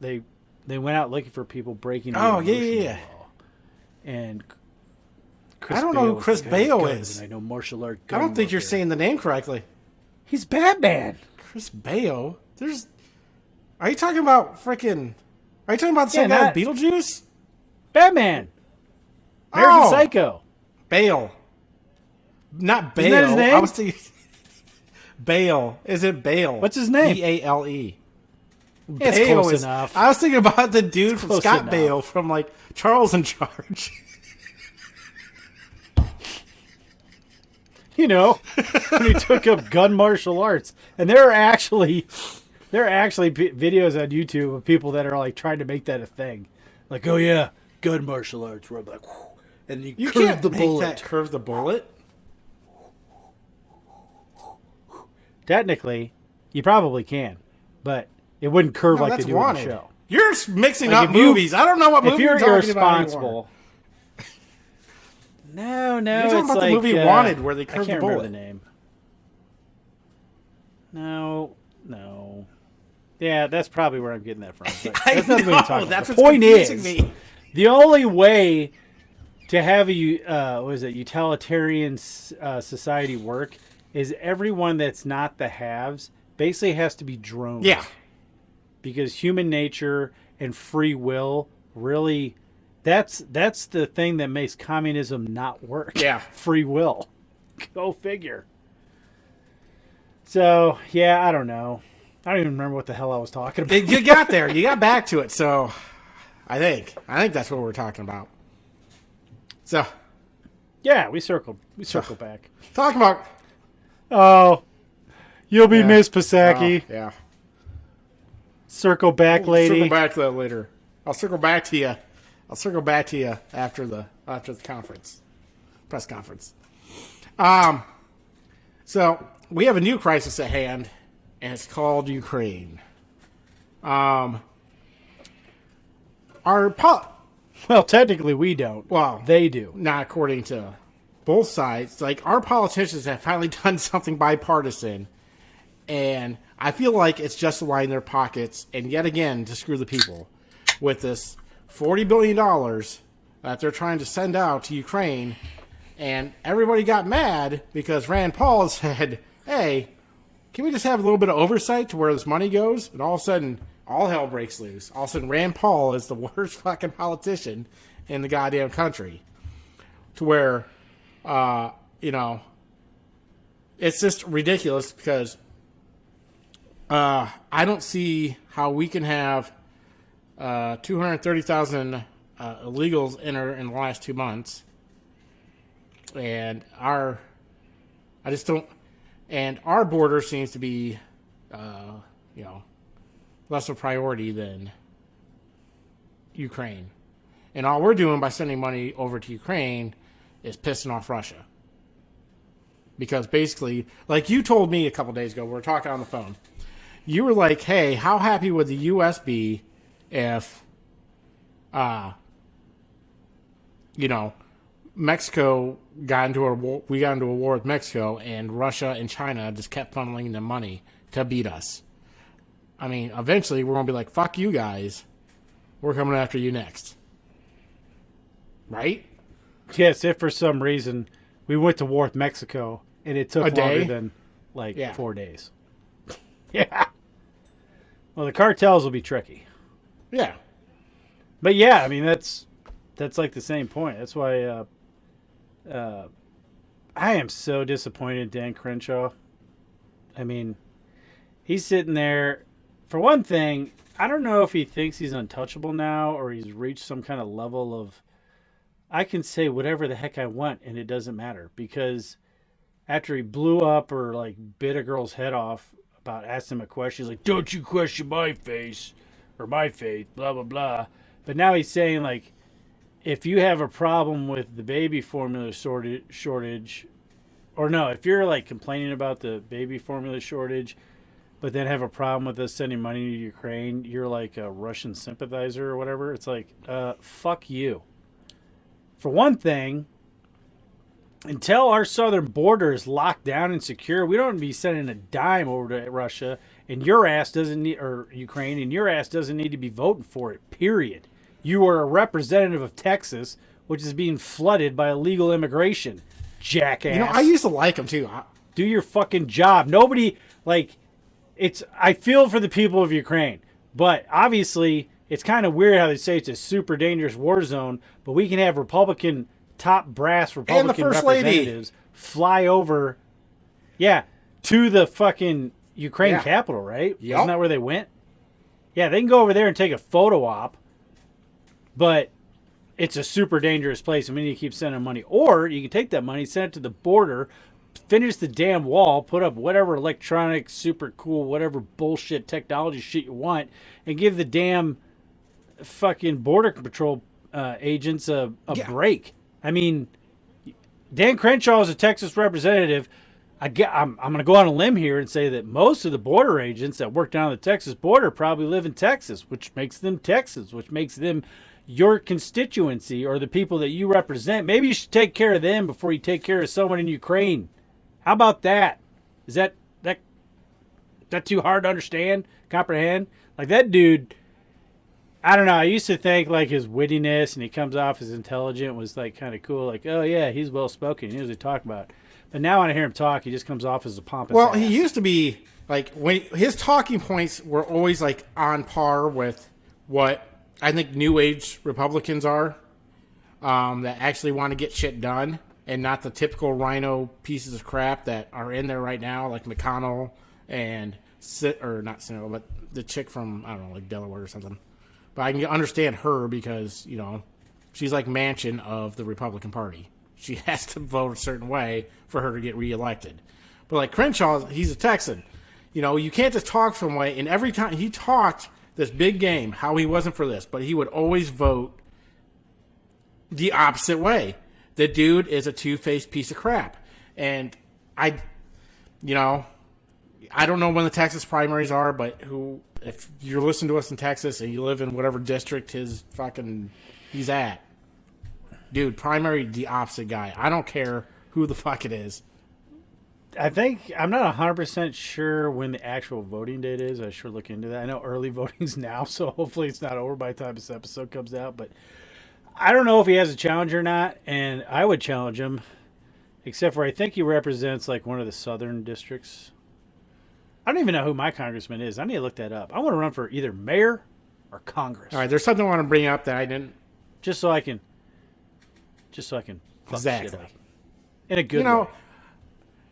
went out looking for people breaking the emotional law. And Chris I don't know who was Chris like, I know Baio guns is. and I know martial art. I don't think you're warfare. saying the name correctly. He's Batman. Chris Baio? Are you talking about freaking... Are you talking about the Yeah, same guy not- with Beetlejuice? Batman. American Oh. Psycho. Bale. Not Bale. that his name? I was thinking... Bale. Is it Bale? What's his name? B-A-L-E. It's Bale close is- enough. I was thinking about the dude from close Scott enough. Bale from, like, Charles in Charge. You know, when he took up gun martial arts. And there are actually videos on YouTube of people that are like trying to make that a thing. Like, oh yeah, gun martial arts. Where I'm like, whew, and you You curve can't the make bullet. that curve the bullet. Technically, you probably can, but it wouldn't curve No, like that's they do in wanted. the show. You're mixing Like, up if you- movies. I don't know what movie If you're talking about anymore. irresponsible. No, You're it's talking about like the movie Wanted, where they I curve can't the remember the bullet. name. No. Yeah, that's probably where I'm getting that from. But I that's nothing we can talk know, about. that's The what's point confusing is, me. the only way to have a utilitarian society work is everyone that's not the haves basically has to be drones. Yeah. Because human nature and free will really, that's the thing that makes communism not work. Yeah. Free will. Go figure. So, yeah, I don't know. I don't even remember what the hell I was talking about. You got there. You got back to it. So, I think that's what we're talking about. So, Yeah, we circled back. talk about. Oh, you'll be Yeah. Miss Pasaki. Yeah. Circle back, lady. Circle back to that later. I'll circle back to you. After the conference, press conference. So we have a new crisis at hand, and it's called Ukraine. Well, technically we don't. Well, They do. not according to both sides. Like, our politicians have finally done something bipartisan, and I feel like it's just to line their pockets and yet again to screw the people with this $40 billion that they're trying to send out to Ukraine. And everybody got mad because Rand Paul said, hey, can we just have a little bit of oversight to where this money goes? And all of a sudden, all hell breaks loose. All of a sudden, Rand Paul is the worst fucking politician in the goddamn country. To where, it's just ridiculous because I don't see how we can have 230,000 illegals enter in the last 2 months. And our border seems to be, less of a priority than Ukraine. And all we're doing by sending money over to Ukraine is pissing off Russia. Because basically, like you told me a couple days ago, we were talking on the phone. You were like, hey, how happy would the U.S. be if, Mexico got into a war, we got into a war with Mexico, and Russia and China just kept funneling the money to beat us. I mean, eventually we're going to be like, fuck you guys. We're coming after you next. Right? Yes, if for some reason we went to war with Mexico and it took A day? longer than 4 days. Yeah. Well, the cartels will be tricky. Yeah. But yeah, I mean that's like the same point. That's why I am so disappointed in Dan Crenshaw. I mean, he's sitting there. For one thing, I don't know if he thinks he's untouchable now or he's reached some kind of level of I can say whatever the heck I want and it doesn't matter, because after he blew up or like bit a girl's head off about asking him a question, he's like, "Don't you question my face or my faith, blah blah blah." But now he's saying like, if you have a problem with the baby formula shortage, or no, if you're like complaining about the baby formula shortage, but then have a problem with us sending money to Ukraine, you're like a Russian sympathizer or whatever. It's like, fuck you. For one thing, until our southern border is locked down and secure, we don't be sending a dime over to Russia, and your ass doesn't need, or Ukraine, and your ass doesn't need to be voting for it, period. You are a representative of Texas, which is being flooded by illegal immigration, jackass. You know, I used to like him too. Do your fucking job. Nobody, like, I feel for the people of Ukraine, but obviously it's kind of weird how they say it's a super dangerous war zone, but we can have top brass Republican representatives fly over, to the fucking Ukraine capital, right? Yep. Isn't that where they went? Yeah, they can go over there and take a photo op, but it's a super dangerous place, and we need to keep sending money. Or you can take that money, send it to the border, finish the damn wall, put up whatever electronic, super cool, whatever bullshit technology shit you want, and give the damn fucking border patrol agents a break. I mean, Dan Crenshaw is a Texas representative. I'm going to go on a limb here and say that most of the border agents that work down the Texas border probably live in Texas, which makes them Texans, which makes them your constituency or the people that you represent. Maybe you should take care of them before you take care of someone in Ukraine. How about that? Is that too hard to understand, comprehend? Like that dude, I don't know. I used to think like his wittiness and he comes off as intelligent was like kind of cool. Like, oh yeah, he's well spoken. He knows what to talk about. But now when I hear him talk, he just comes off as a pompous ass. He used to be like when his talking points were always like on par with what I think New Age Republicans are, that actually want to get shit done and not the typical rhino pieces of crap that are in there right now, like McConnell and but the chick from, I don't know, like Delaware or something. But I can understand her because, you know, she's like Manchin of the Republican Party. She has to vote a certain way for her to get reelected. But like Crenshaw, he's a Texan. You know, you can't just talk some way. And every time he talked this big game, how he wasn't for this, but he would always vote the opposite way. The dude is a two-faced piece of crap. And I don't know when the Texas primaries are, but if you're listening to us in Texas and you live in whatever district he's at, dude, primary the opposite guy. I don't care who the fuck it is. I think I'm not 100% sure when the actual voting date is. I should look into that. I know early voting's now, so hopefully it's not over by the time this episode comes out. But I don't know if he has a challenge or not, and I would challenge him, except for I think he represents like one of the southern districts. I don't even know who my congressman is. I need to look that up. I want to run for either mayor or Congress. All right, there's something I want to bring up that I didn't. Just so I can fuck Exactly. shit up. In a good way.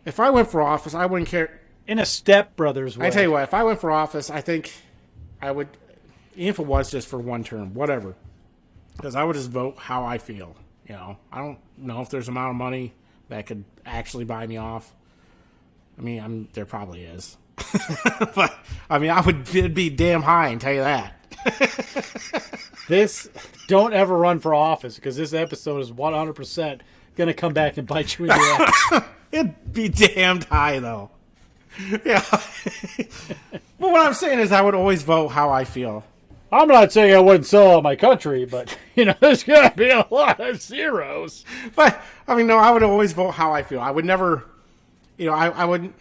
If I went for office, I wouldn't care. In a Step Brothers way. I tell you what, if I went for office, I think I would, even if it was just for one term, whatever, because I would just vote how I feel. You know, I don't know if there's an amount of money that could actually buy me off. I mean, there probably is. But, I mean, it'd be damn high, and tell you that. Don't ever run for office, because this episode is 100% going to come back and bite you in the ass. It'd be damned high, though. Yeah. But what I'm saying is I would always vote how I feel. I'm not saying I wouldn't sell out my country, but, there's going to be a lot of zeros. But, I mean, no, I would always vote how I feel. I would never, I wouldn't,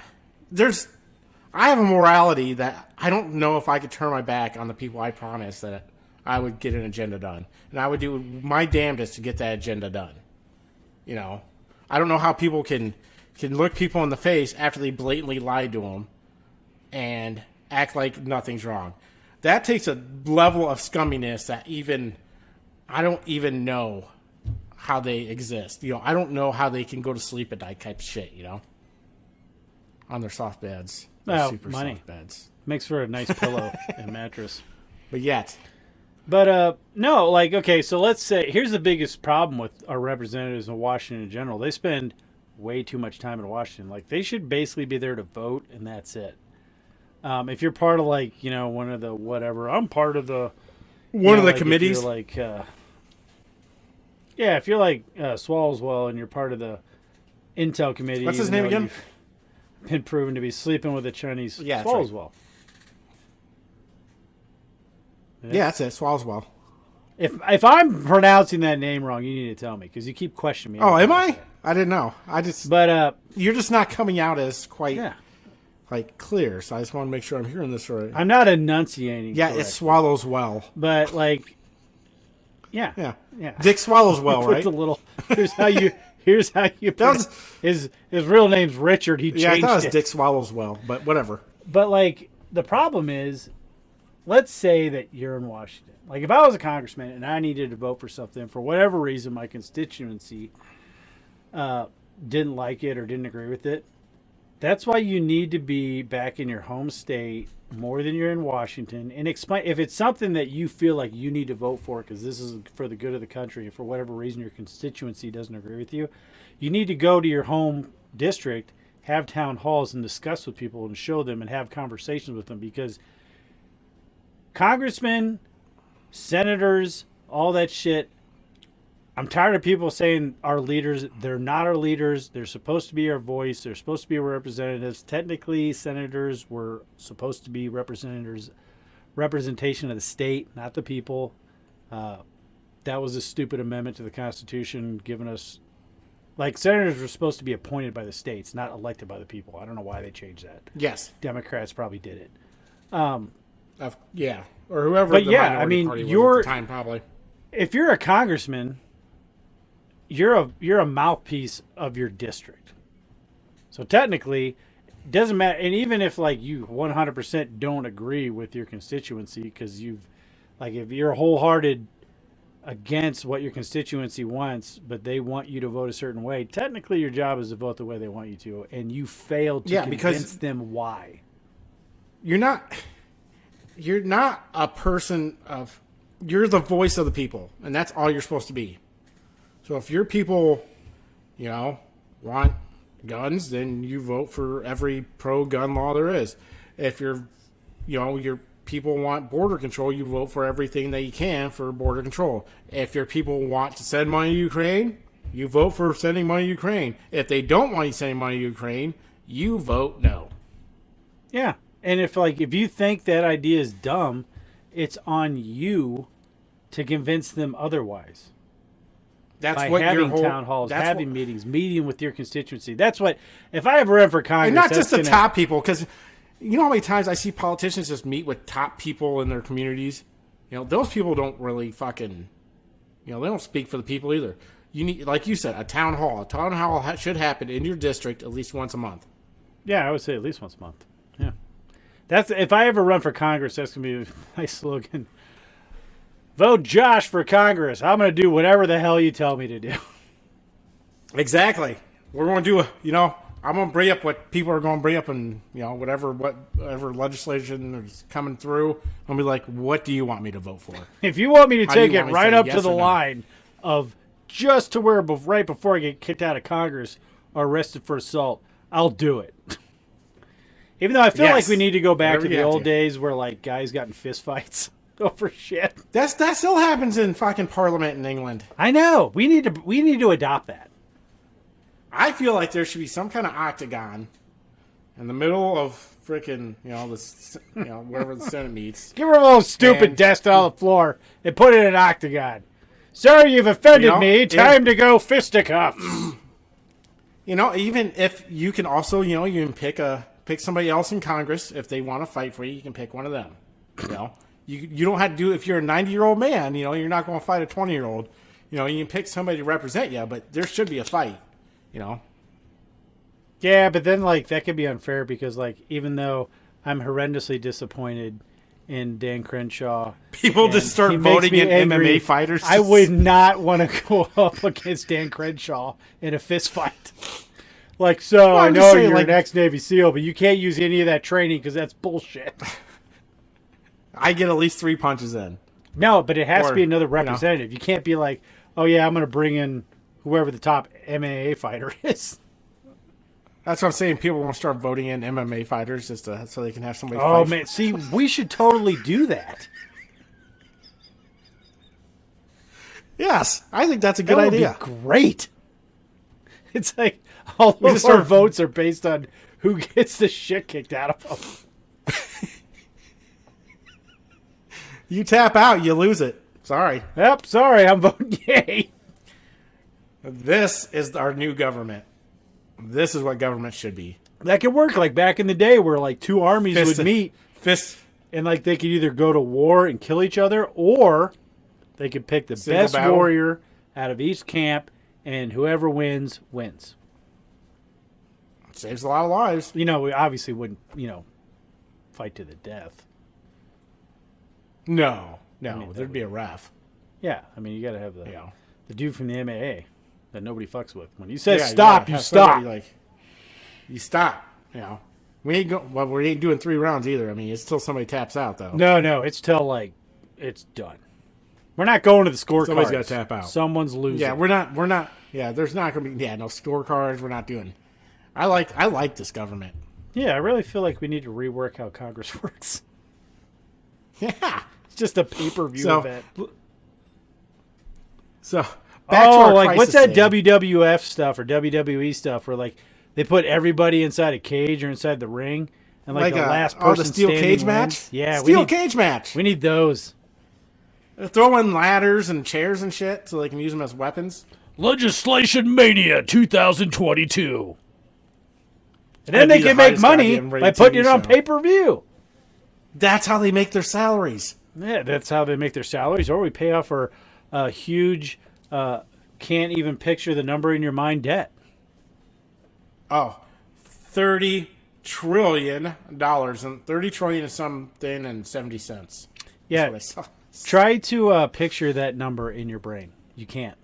I have a morality that I don't know if I could turn my back on the people I promised that I would get an agenda done. And I would do my damnedest to get that agenda done. I don't know how people can look people in the face after they blatantly lied to them and act like nothing's wrong. that takes a level of scumminess that I don't even know how they exist. I don't know how they can go to sleep at night type shit, on their soft beds. Their super money. soft beds. Makes for a nice pillow and mattress. But yet. But, no, okay, so let's say, here's the biggest problem with our representatives in Washington in general. They spend way too much time in Washington. They should basically be there to vote, and that's it. If you're part of, one of the whatever, I'm part of the... One of the committees? If you're if you're Swalwell and you're part of the Intel committee... What's his name again? Been proven to be sleeping with a Chinese Swalwell. Yeah, that's it. Swalwell. If I'm pronouncing that name wrong, you need to tell me because you keep questioning me. Oh, am I? I didn't know. But you're just not coming out as quite clear. So I just want to make sure I'm hearing this right. I'm not enunciating. Yeah, correctly. it swallows well. But yeah. Dick swallows well, right? A little. Here's how you. His real name's Richard. He changed I thought it was it. Dick swallows well, but whatever. But the problem is, let's say that you're in Washington. If I was a congressman and I needed to vote for something for whatever reason, my constituency didn't like it or didn't agree with it. That's why you need to be back in your home state more than you're in Washington and explain if it's something that you feel like you need to vote for because this is for the good of the country and for whatever reason your constituency doesn't agree with you. You need to go to your home district, have town halls and discuss with people and show them and have conversations with them because congressmen, senators, all that shit. I'm tired of people saying our leaders, they're not our leaders. They're supposed to be our voice. They're supposed to be our representatives. Technically, senators were supposed to be representation of the state, not the people. That was a stupid amendment to the Constitution, giving us, senators were supposed to be appointed by the states, not elected by the people. I don't know why they changed that. Yes. Democrats probably did it. Yeah. Or whoever but the minority party was at the time, probably. If you're a congressman, you're a mouthpiece of your district. So technically, it doesn't matter. And even if you 100% don't agree with your constituency because if you're wholehearted against what your constituency wants, but they want you to vote a certain way, technically your job is to vote the way they want you to, and you failed to convince them why. You're not a person of... You're the voice of the people, and that's all you're supposed to be. So if your people, want guns, then you vote for every pro-gun law there is. If your people want border control, you vote for everything that you can for border control. If your people want to send money to Ukraine, you vote for sending money to Ukraine. If they don't want you sending money to Ukraine, you vote no. Yeah, and if you think that idea is dumb, it's on you to convince them otherwise. That's by what having your whole, town halls, having meetings, meeting with your constituency. That's what. If I ever run for Congress, and not just the top people, because you know how many times I see politicians just meet with top people in their communities. Those people don't really fucking. They don't speak for the people either. You need, like you said, a town hall. A town hall should happen in your district at least once a month. Yeah, I would say at least once a month. Yeah, that's if I ever run for Congress, that's gonna be my slogan. Vote Josh for Congress. I'm going to do whatever the hell you tell me to do. Exactly. We're going to do, I'm going to bring up what people are going to bring up and, whatever legislation is coming through. I'm going to be like, what do you want me to vote for? If you want me to take it right up yes to the no? line of just to where right before I get kicked out of Congress or arrested for assault, I'll do it. Even though I feel like we need to go back to the old days where guys got in fist fights. Over shit. That still happens in fucking Parliament in England. I know. We need to adopt that. I feel like there should be some kind of octagon in the middle of freaking wherever the Senate meets. Give her a little stupid desk on the floor and put it in an octagon. Sir, you've offended me. Time to go fisticuffs. Even if you can also you can pick somebody else in Congress if they want to fight for you. You can pick one of them. You don't have to do, if you're a 90-year-old man, you're not going to fight a 20-year-old. You can pick somebody to represent you, but there should be a fight, Yeah, but then, that could be unfair because, even though I'm horrendously disappointed in Dan Crenshaw. People and just start he makes voting me in angry. MMA fighters. I would not want to go up against Dan Crenshaw in a fist fight. Like, so I I'm know just saying, you're like- an ex-Navy SEAL, but you can't use any of that training because that's bullshit. I get at least 3 punches in. No, but it has Or, to be another you know. representative. You can't be like, oh yeah, I'm going to bring in whoever the top MMA fighter is. That's what I'm saying. People want to start voting in MMA fighters just so they can have somebody Oh fight. man, see, we should totally do that. Yes, I think that's a good That would idea. be great. It's like all We of just our start- votes are based on who gets the shit kicked out of them. You tap out, you lose it. Sorry. Yep, sorry, I'm voting yay. This is our new government. This is what government should be. That could work like back in the day where like two armies Fist- would meet Fist. and like they could either go to war and kill each other or they could pick the Single best battle. warrior out of each camp and whoever wins, wins. Saves a lot of lives. You know, we obviously wouldn't, fight to the death. No. I mean, There'd be a ref. Yeah, I mean, you got to have the Yeah. the dude from the MAA that nobody fucks with. When you say Yeah, stop, gotta you have stop. somebody, Like, you stop. We ain't doing 3 rounds either. I mean, it's till somebody taps out though. No, it's till like it's done. We're not going to the scorecards. Somebody's gotta tap out. Someone's losing. Yeah, we're not. Yeah, there's not gonna be. Yeah, no scorecards. We're not doing. I like this government. Yeah, I really feel like we need to rework how Congress works. Yeah. It's just a pay-per-view So, event. So back to our like what's that crisis thing. WWF stuff or WWE stuff where like they put everybody inside a cage or inside the ring and like the last person the steel standing cage wins? match. Yeah, steel cage match. We need those. Throw in ladders and chairs and shit so they can use them as weapons. Legislation Mania 2022. And then That'd they be the can make highest money goddamn by rated putting TV it on show. pay-per-view. That's how they make their salaries. Yeah, that's how they make their salaries. Or we pay off our huge, can't even picture the number in your mind debt. Oh, $30 trillion and 30 trillion is something and 70 cents. Yeah, That's what I saw. try to picture that number in your brain. You can't.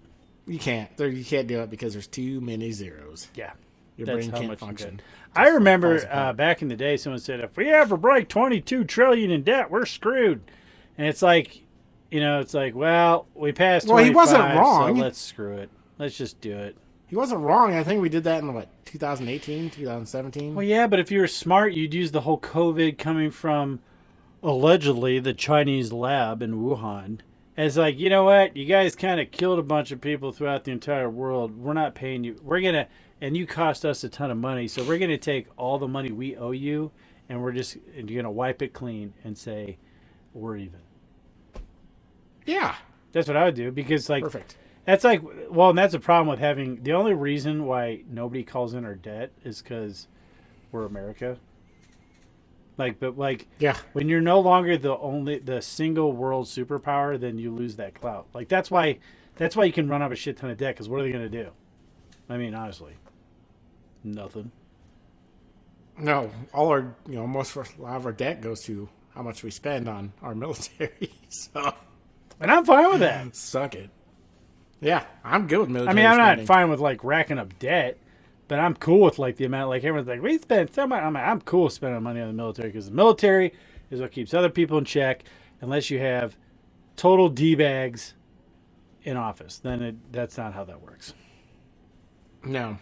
You can't. You can't do it because there's too many zeros. Yeah. Your That's brain how can't much you function. get. I remember falls apart. back in the day, someone said, if we ever break 22 trillion in debt, we're screwed. And it's like, well, we passed 25, Well, he wasn't wrong. so let's screw it. Let's just do it. He wasn't wrong. I think we did that in, 2018, 2017? Well, yeah, but if you were smart, you'd use the whole COVID coming from, allegedly, the Chinese lab in Wuhan as like, you know what? You guys kind of killed a bunch of people throughout the entire world. We're not paying you. We're going to, and you cost us a ton of money, so we're going to take all the money we owe you, and you're going to wipe it clean and say, we're even. Yeah. That's what I would do because, like, Perfect. that's like, well, and that's a problem with having, the only reason why nobody calls in our debt is because we're America. Yeah. When you're no longer the single world superpower, then you lose that clout. Like that's why you can run up a shit ton of debt. Because what are they going to do? I mean, honestly, nothing. No, all our, a lot of our debt goes to how much we spend on our military. So, And I'm fine with that. suck it. Yeah, I'm good with I military mean, I'm not spending. fine with like racking up debt, but I'm cool with like the amount. Like everyone's like, we spend so much. I'm cool with spending money on the military because the military is what keeps other people in check. Unless you have total d-bags in office, then that's not how that works. No.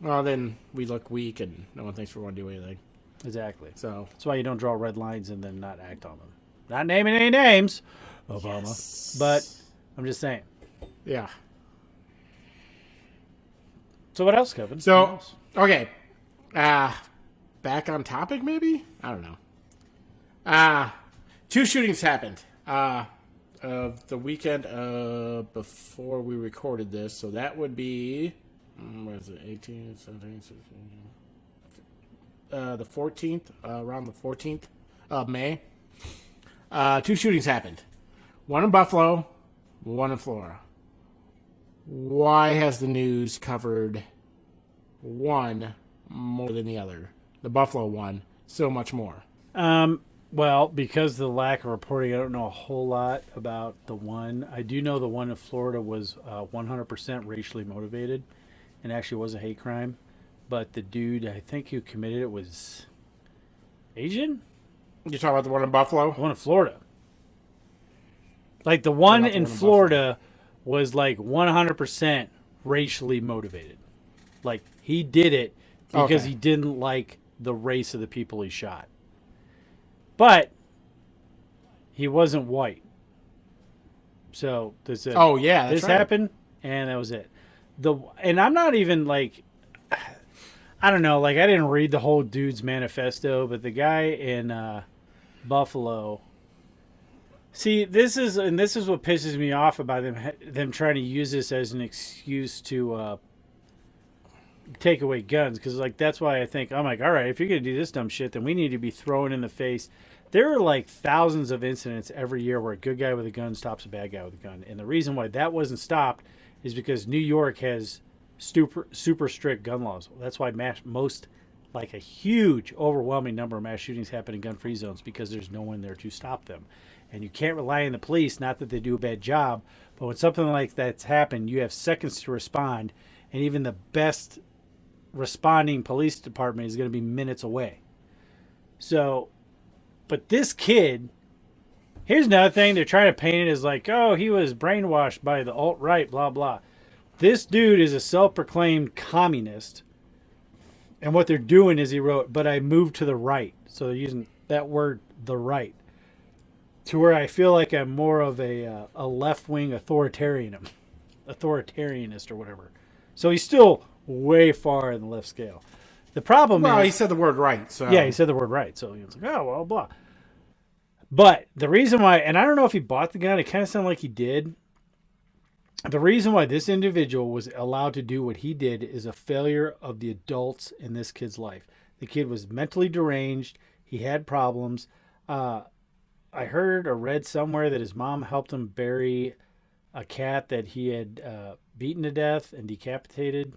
Well, then we look weak and no one thinks we want to do anything. Exactly. So, That's why you don't draw red lines and then not act on them. Not naming any names, Obama. But I'm just saying. yeah. So what else, Kevin? What So, else? okay. Back on topic, maybe? I don't know. 2 shootings happened of the weekend before we recorded this. So that would be, what is it, 18, 17, 16, the 14th, around the 14th of May. 2 shootings happened. One in Buffalo, one in Florida. Why has the news covered one more than the other? The Buffalo one, so much more. Well, because of the lack of reporting, I don't know a whole lot about the one. I do know the one in Florida was 100% racially motivated and actually was a hate crime. But the dude, I think who committed it was Asian? You talking about the one in Buffalo? The one in Florida. Like the one Not the in one in Florida was like 100% racially motivated. Like he did it because Okay. he didn't like the race of the people he shot. But he wasn't white. So this Oh, yeah, that's this right. happened and that was it. And I'm not even like I don't know, like I didn't read the whole dude's manifesto, but the guy in Buffalo. See, this is what pisses me off about them trying to use this as an excuse to take away guns, because like that's why I think I'm like, all right, if you're gonna do this dumb shit, then we need to be thrown in the face. There are like thousands of incidents every year where a good guy with a gun stops a bad guy with a gun, and the reason why that wasn't stopped is because New York has super strict gun laws. That's why like a huge, overwhelming number of mass shootings happen in gun-free zones, because there's no one there to stop them, and you can't rely on the police. Not that they do a bad job, but when something like that's happened, you have seconds to respond, and even the best responding police department is going to be minutes away. So, but this kid, here's another thing, they're trying to paint it as like, oh, he was brainwashed by the alt-right, blah, blah. This dude is a self-proclaimed communist, and what they're doing is he wrote, but I moved to the right. So they're using that word, the right, to where I feel like I'm more of a left-wing authoritarianist or whatever. So he's still way far in the left scale. The problem Well, is... he said the word right. So Yeah, he said the word right. So he was like, oh, well, blah. But the reason why, and I don't know if he bought the gun, it kind of sounded like he did. The reason why this individual was allowed to do what he did is a failure of the adults in this kid's life. The kid was mentally deranged. He had problems. I heard or read somewhere that his mom helped him bury a cat that he had beaten to death and decapitated,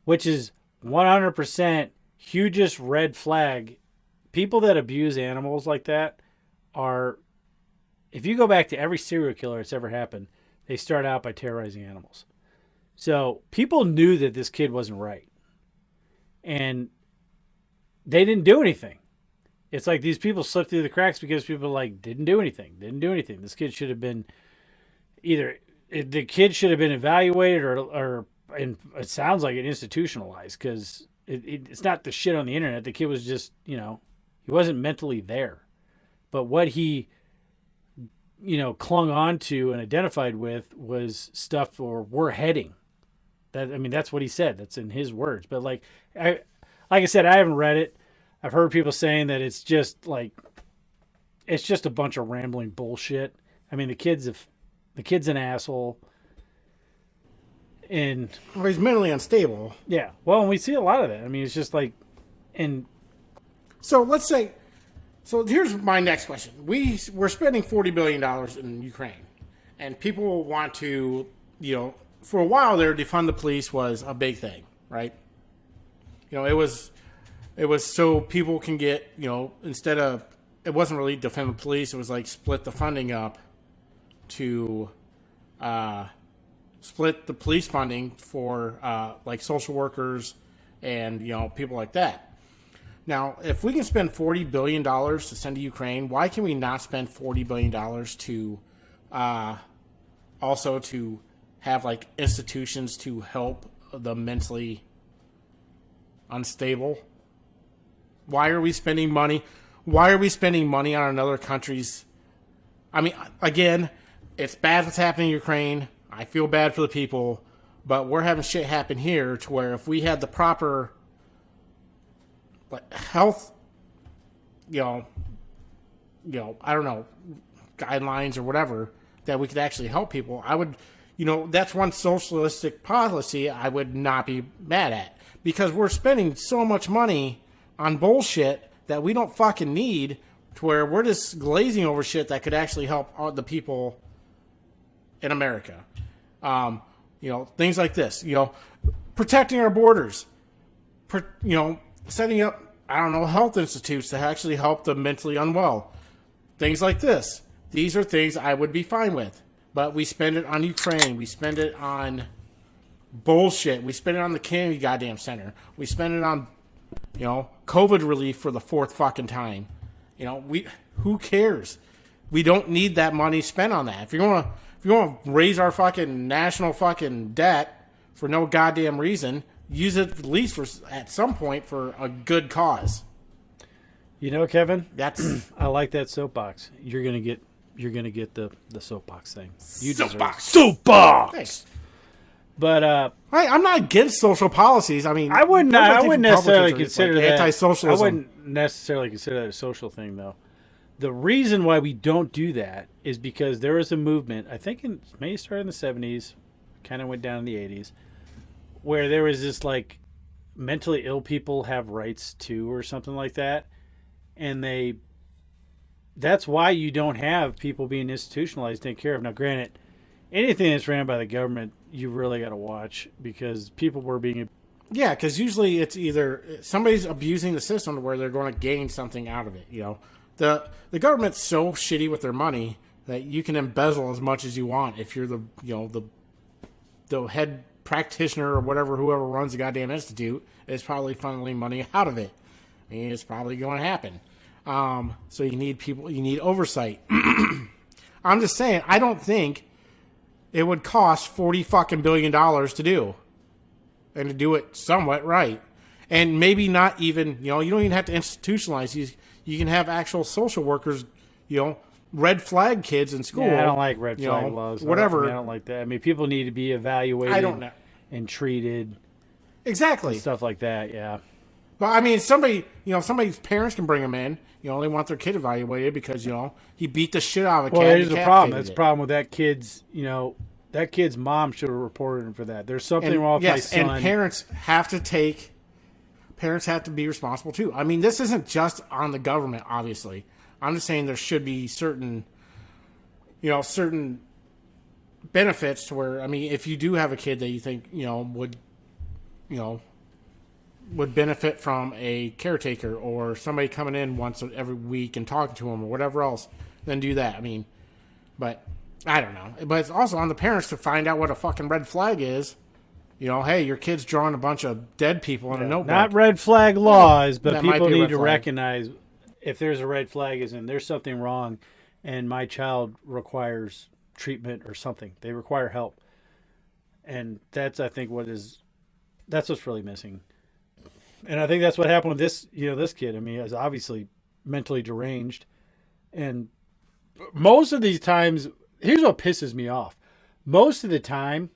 which is 100% hugest red flag. People that abuse animals like that are, if you go back to every serial killer that's ever happened, they start out by terrorizing animals. So people knew that this kid wasn't right, and they didn't do anything. It's like these people slipped through the cracks because people like didn't do anything. This kid should have been the kid should have been evaluated or and it sounds like it institutionalized, because it's not the shit on the internet. The kid was just, he wasn't mentally there. But what he, clung on to and identified with was stuff for we're heading. That's what he said. That's in his words. But like I said, I haven't read it. I've heard people saying that it's just a bunch of rambling bullshit. I mean, the kid's an asshole. And well, he's mentally unstable. yeah, well, and we see a lot of that. I mean, it's just like, and So let's say, so here's my next question. We're spending $40 billion in Ukraine, and people want to, for a while there, defund the police was a big thing, right? It was so people can get, instead of, it wasn't really defund the police, it was like split the funding up to, split the police funding for like social workers and people like that. Now, if we can spend $40 billion to send to Ukraine, why can we not spend $40 billion to also to have like institutions to help the mentally unstable? Why are we spending money? Why are we spending money on another country's? I mean, again, it's bad what's happening in Ukraine. I feel bad for the people, but we're having shit happen here to where if we had the proper health, I don't know, guidelines or whatever, that we could actually help people, I would, that's one socialistic policy I would not be mad at, because we're spending so much money on bullshit that we don't fucking need, to where we're just glazing over shit that could actually help all the people in America. Things like this, protecting our borders, setting up I don't know, health institutes to actually help the mentally unwell. Things like this. These are things I would be fine with. But we spend it on Ukraine. We spend it on bullshit. We spend it on the Kennedy goddamn center. We spend it on, COVID relief for the fourth fucking time. Who cares? We don't need that money spent on that. If you're gonna raise our fucking national fucking debt for no goddamn reason, use it at least at some point for a good cause. Kevin, That's I like that soapbox. You're gonna get the soapbox thing. You soapbox. Soapbox. Thanks. But I'm not against social policies. I mean, I wouldn't necessarily consider that anti-socialism. I wouldn't necessarily consider that a social thing, though. The reason why we don't do that is because there was a movement. I think it may start in the 70s, kind of went down in the 80s, where there was this like mentally ill people have rights too, or something like that, and that's why you don't have people being institutionalized, taken care of. Now, granted, anything that's ran by the government, you really got to watch because people were being. Yeah, because usually it's either somebody's abusing the system to where they're going to gain something out of it. The government's so shitty with their money that you can embezzle as much as you want if you're the head practitioner or whoever runs the goddamn institute is probably funneling money out of it. I mean, it's probably going to happen. So you need oversight. I'm just saying, I don't think it would cost $40 fucking billion to do, and to do it somewhat right, and maybe not even. You don't even have to institutionalize these. You can have actual social workers. Red flag kids in school. Yeah, I don't like red flag laws. Whatever. I don't like that. I mean, people need to be evaluated. I don't know. And treated. Exactly. And stuff like that. Yeah. But I mean, somebody's parents can bring them in. They want their kid evaluated because he beat the shit out of a cat. Well, here's the problem. That's the problem with that kid's. That kid's mom should have reported him for that. There's something wrong with my son. And parents have to be responsible too. I mean, this isn't just on the government, obviously. I'm just saying there should be certain benefits to where, I mean, if you do have a kid that you think, would benefit from a caretaker or somebody coming in once every week and talking to them or whatever else, then do that. I mean, but I don't know. But it's also on the parents to find out what a fucking red flag is. Hey, your kid's drawing a bunch of dead people in a notebook. Not red flag laws, but That might people be a need red to flag. recognize if there's a red flag, as in there's something wrong, and my child requires treatment or something. They require help, and that's I think that's what's really missing. And I think that's what happened with this kid. I mean, he was obviously mentally deranged, and most of these times, here's what pisses me off. Most of the time,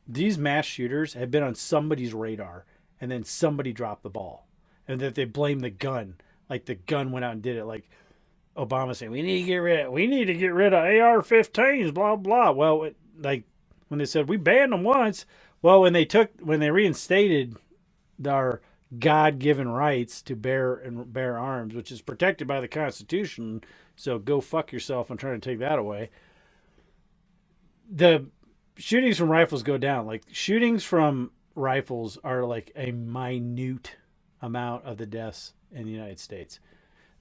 these mass shooters have been on somebody's radar, and then somebody dropped the ball, and that they blame the gun, like the gun went out and did it, like Obama saying we need to get rid of AR-15s, blah blah. Well, like when they said we banned them once, well, when they reinstated our God-given rights to bear arms, which is protected by the Constitution, so go fuck yourself and trying to take that away. The shootings from rifles go down. Like shootings from rifles are like a minute amount of the deaths in the United States.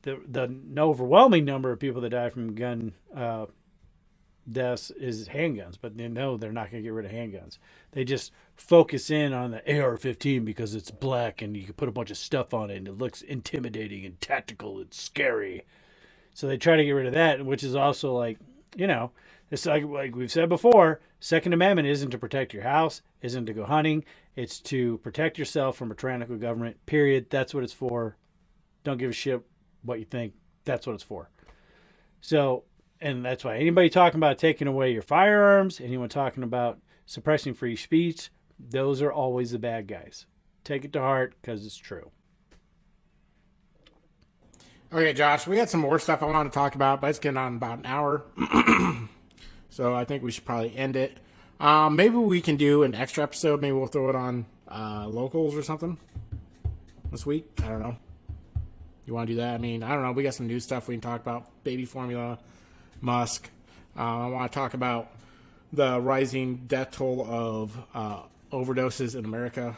The overwhelming number of people that die from gun deaths is handguns, but they know they're not going to get rid of handguns. They just focus in on the AR-15 because it's black and you can put a bunch of stuff on it and it looks intimidating and tactical and scary. So they try to get rid of that, which is also like, it's like we've said before, Second Amendment isn't to protect your house, isn't to go hunting. It's to protect yourself from a tyrannical government, period. That's what it's for. Don't give a shit what you think. That's what it's for. So, and that's why anybody talking about taking away your firearms, anyone talking about suppressing free speech, those are always the bad guys. Take it to heart because it's true. Okay, Josh, we got some more stuff I want to talk about, but it's getting on about an hour. So I think we should probably end it. Maybe we can do an extra episode. Maybe we'll throw it on locals or something this week. I don't know. You want to do that? I mean, I don't know. We got some new stuff we can talk about. Baby formula, Musk. I want to talk about the rising death toll of overdoses in America.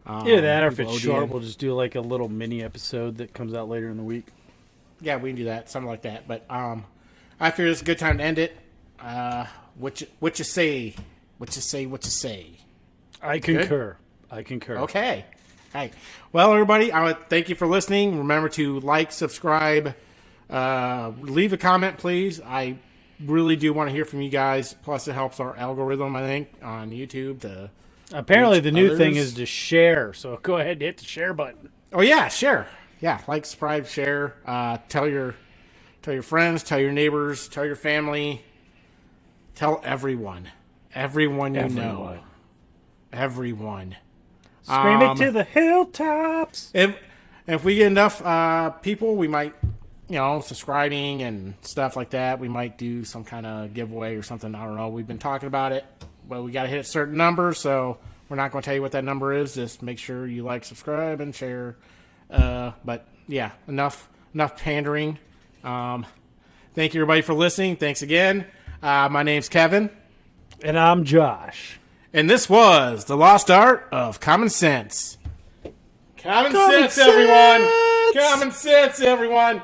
Either that, or if it's Nickelodeon. short, we'll just do like a little mini episode that comes out later in the week. Yeah, we can do that, something like that. But I figure it's a good time to end it. What you say? What you say? I concur. I concur. Okay. All right. Well, everybody, I would thank you for listening. Remember to like, subscribe, leave a comment, please. I really do want to hear from you guys. Plus, it helps our algorithm, I think, on YouTube. Apparently, the new thing others. is to share. So go ahead and hit the share button. Oh yeah, share. Yeah, like, subscribe, share. Tell your friends, tell your neighbors, tell your family, tell everyone you know, everyone. Scream it to the hilltops. If we get enough people, we might, subscribing and stuff like that. We might do some kind of giveaway or something. I don't know. We've been talking about it, but we got to hit a certain number, so we're not going to tell you what that number is. Just make sure you like, subscribe, and share. But yeah, enough pandering. Thank you, everybody, for listening. Thanks again. My name's Kevin. And I'm Josh. And this was The Lost Art of Common Sense. Common sense, everyone! Common sense, everyone!